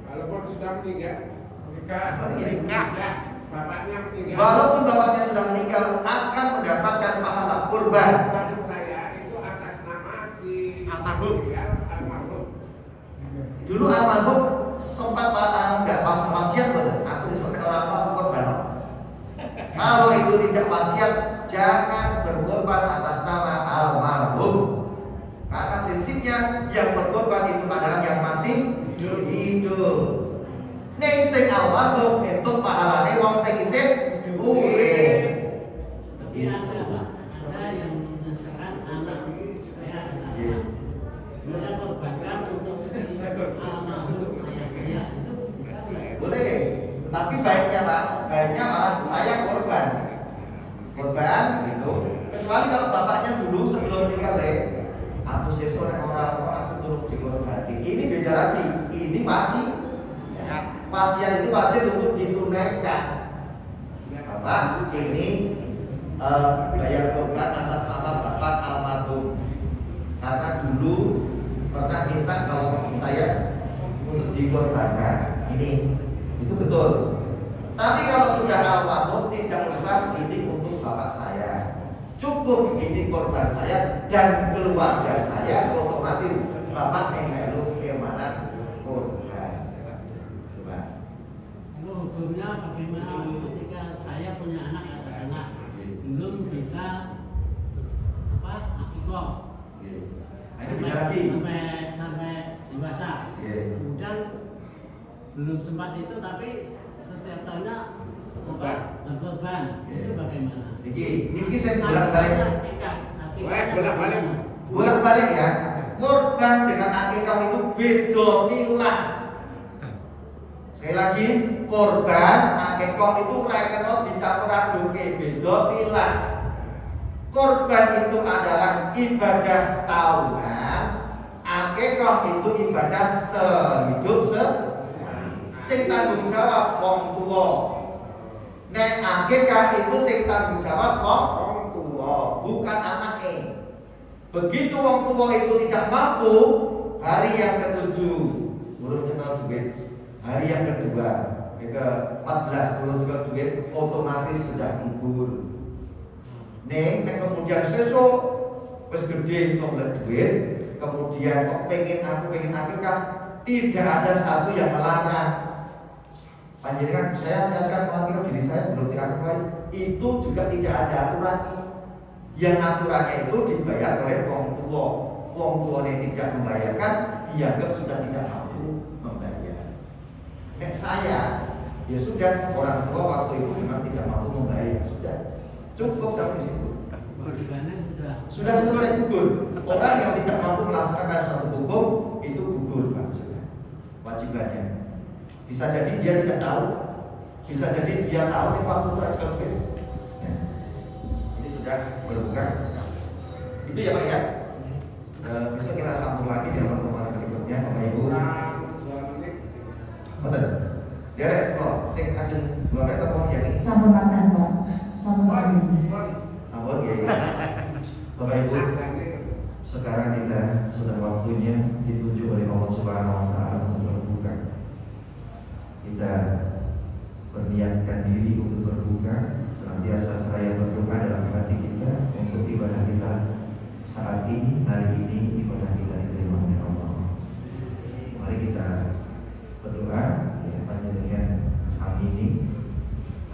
Walaupun sudah menikah, ya, bapaknya meninggal. Walaupun bapaknya sudah meninggal, akan mendapatkan pahala kurban. Maksud saya itu atas nama si Almarhum. almarhum. Dulu almarhum sempat nggak wasiat betul. Aku disebut orang tua kurban. Kalau itu tidak wasiat, jangan berkorban atas nama almarhum. Karena prinsipnya yang berkorban itu adalah yang masih hidup. Ning sing almarhum itu pahalane wong sing isih urip. Tapi ada yang menyesatkan anak saya adalah saya korbankan untuk almarhum saya itu bisa nggak? Boleh. Tapi baiknya Pak, baiknya malah saya korban gitu. Kecuali kalau bapaknya dulu sebelum meninggal aku sesuk nek orang aku turut dikorbani. Ini beda lagi. Ini masih wasiat itu wajib untuk ditunaikan. Bapak ini bayar korban atas nama bapak almarhum. Karena dulu pernah minta kalau saya untuk dikorbankan. Ini itu betul. Tapi kalau sudah almarhum tidak usah ini untuk bapak saya. Cukup ini korban saya dan keluarga saya, otomatis bapak melu keamanan korban. Coba. Lalu hukumnya bagaimana ketika saya punya anak katakanlah belum bisa akikoh Ini beda lagi. sampai dewasa. Kemudian belum sempat itu tapi setiap tahunnya berkorban. Itu bagaimana? Niki saya bolak-balik. Bolak-balik ya. Korban dengan akikah itu beda milah. Sekali lagi, korban akikah itu ora kena dicampur paduke beda pilah. Korban itu adalah ibadah tahunan, akikah itu ibadah sehidup sing tanggung jawab wong tuwa. Nek akikah itu sing tanggung jawab wong tuwa, bukan anake. Begitu wong tua itu tidak mampu, hari yang ketujuh, urut kenal duit. Hari yang kedua, ke-14 urut kenal duit, otomatis sudah gugur. Nek kemudian sesuk wis gede oleh duit, kemudian kok pengen akikah, tidak ada satu yang melarang. Panjenengan saya menyatakan akikah diri saya belum diakikah, itu juga tidak ada aturannya. Yang aturannya itu dibayar oleh wong tua. Wong tua yang tidak membayarkan dianggap sudah tidak mampu membayar. Nek saya, ya sudah, orang tua waktu itu memang tidak mampu membayar, sudah cukup sampai situ. Sudah selesai gugur. Orang yang tidak mampu melaksanakan suatu hukum itu gugur, Pak, sudah wajibannya. Bisa jadi dia tidak tahu, bisa jadi dia tahu ini waktu terakhir. Ini sudah berbuka. Itu ya Pak ya. Bisa kita sambung lagi di pertemuan berikutnya, Bapak Ibu. Betul. Derek kok, sing ajeng 2 menit apa yang ini? Sambung makan, Pak. Sambung makan. Sambung ya. Bapak Ibu, sekarang kita sudah waktunya ditunjuk oleh Allah Subhanahu wa taala untuk berbuka. Kita berniatkan diri untuk berbuka, senantiasa seraya berdoa dalam hati kita untuk ibadah kita saat ini, hari ini, ibadah kita diterima oleh Allah. Mari kita berdoa, ya, panjenengan amini,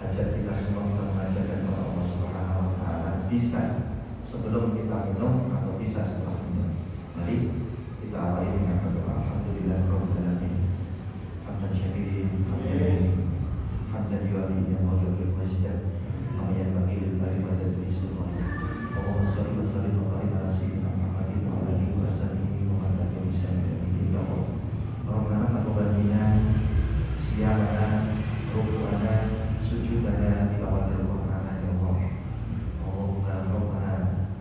ajak kita semua kita mengajarkan kepada Allah Subhanahu wa taala bisa sebelum kita minum atau bisa setelah minum. Mari kita awali dengan berdoa. Alhamdulillahirabbil alamin. Hamdan syakirin, hamdan yu'ali yang maulil masjid. Amin bagi lil ibadah di surga. Allahumma shalli wa sallim wa barik ala sayyidina Muhammadin wa ala alihi wa sahbihi wa man tabi'ahum bi ihsan ila yaumil qiyamah. Rabbana taqabbal minna siyamana ruku'ana sujudana tilawatil Qur'ana ya Allah. Allahumma rabbana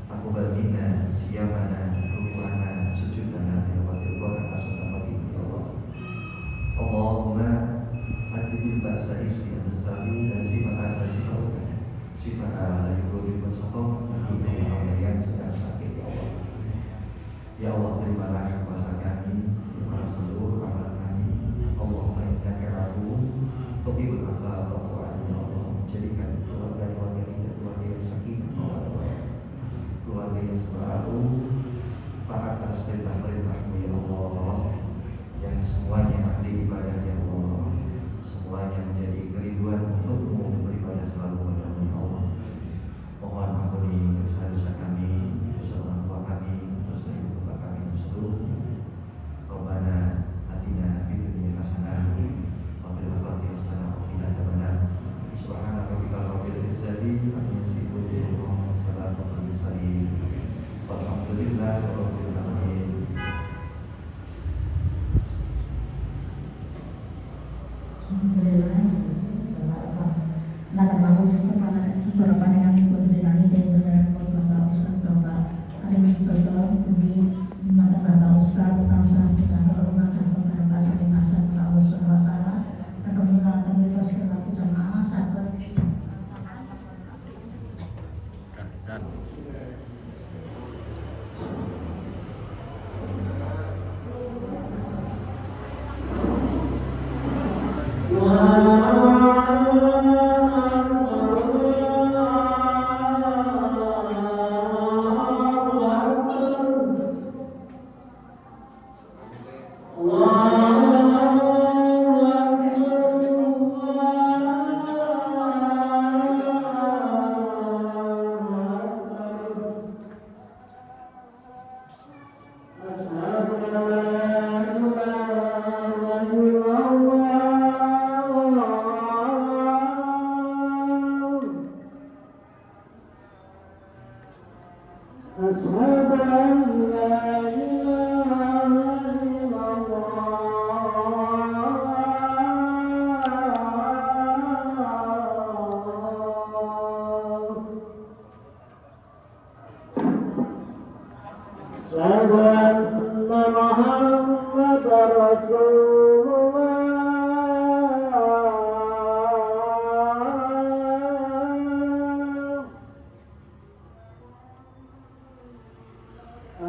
taqabbal minna siyamana ruku'ana sujudana tilawatil Qur'ana sadaqati ya Allah. Allahumma adil ba'sa ismi al-sabi dan sifat la yurudi wasaqam yang sedang sakit ya Allah. Ya Allah, terimalah puasa kami, terimalah seluruh amal kami. Allahumma innaka afuwwun tuhibbul afwa fa'fu 'anna ya Allah. Jadikan keluarga kita keluarga yang sakinah ya Allah. Keluarga yang selalu taat atas perintah-perintah-Mu ya Allah. Yang semuanya ahli ibadah ya Allah. Semuanya menjadi kerinduan untuk beribadah selalu kepada-Mu ya Allah. Mohon ampuni dosa-dosa kami, dosa orang tua kami, dosa ibu bapak kami dan seluruhnya. Rabbana atina fid dunya hasanah wa fil akhirati hasanah wa qina adzabannar. Subhana rabbika rabbil izzati amma yasifun wa salamun alal mursalin. Walhamdulillahi rabbil alamin. Alhamdulillah. Nada bagus beberapa dengan berjalan dan benar beberapa usaha bahwa ada yang betul di mana kata usaha bukan sah bukan rumah satu karena saling asal Allah Subhanahu wa taala dan kemudian terlepas ke jamaah satu.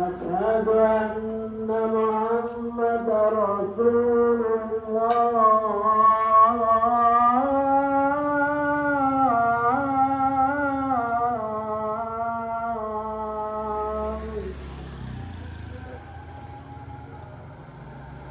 أشهد أن محمد رسول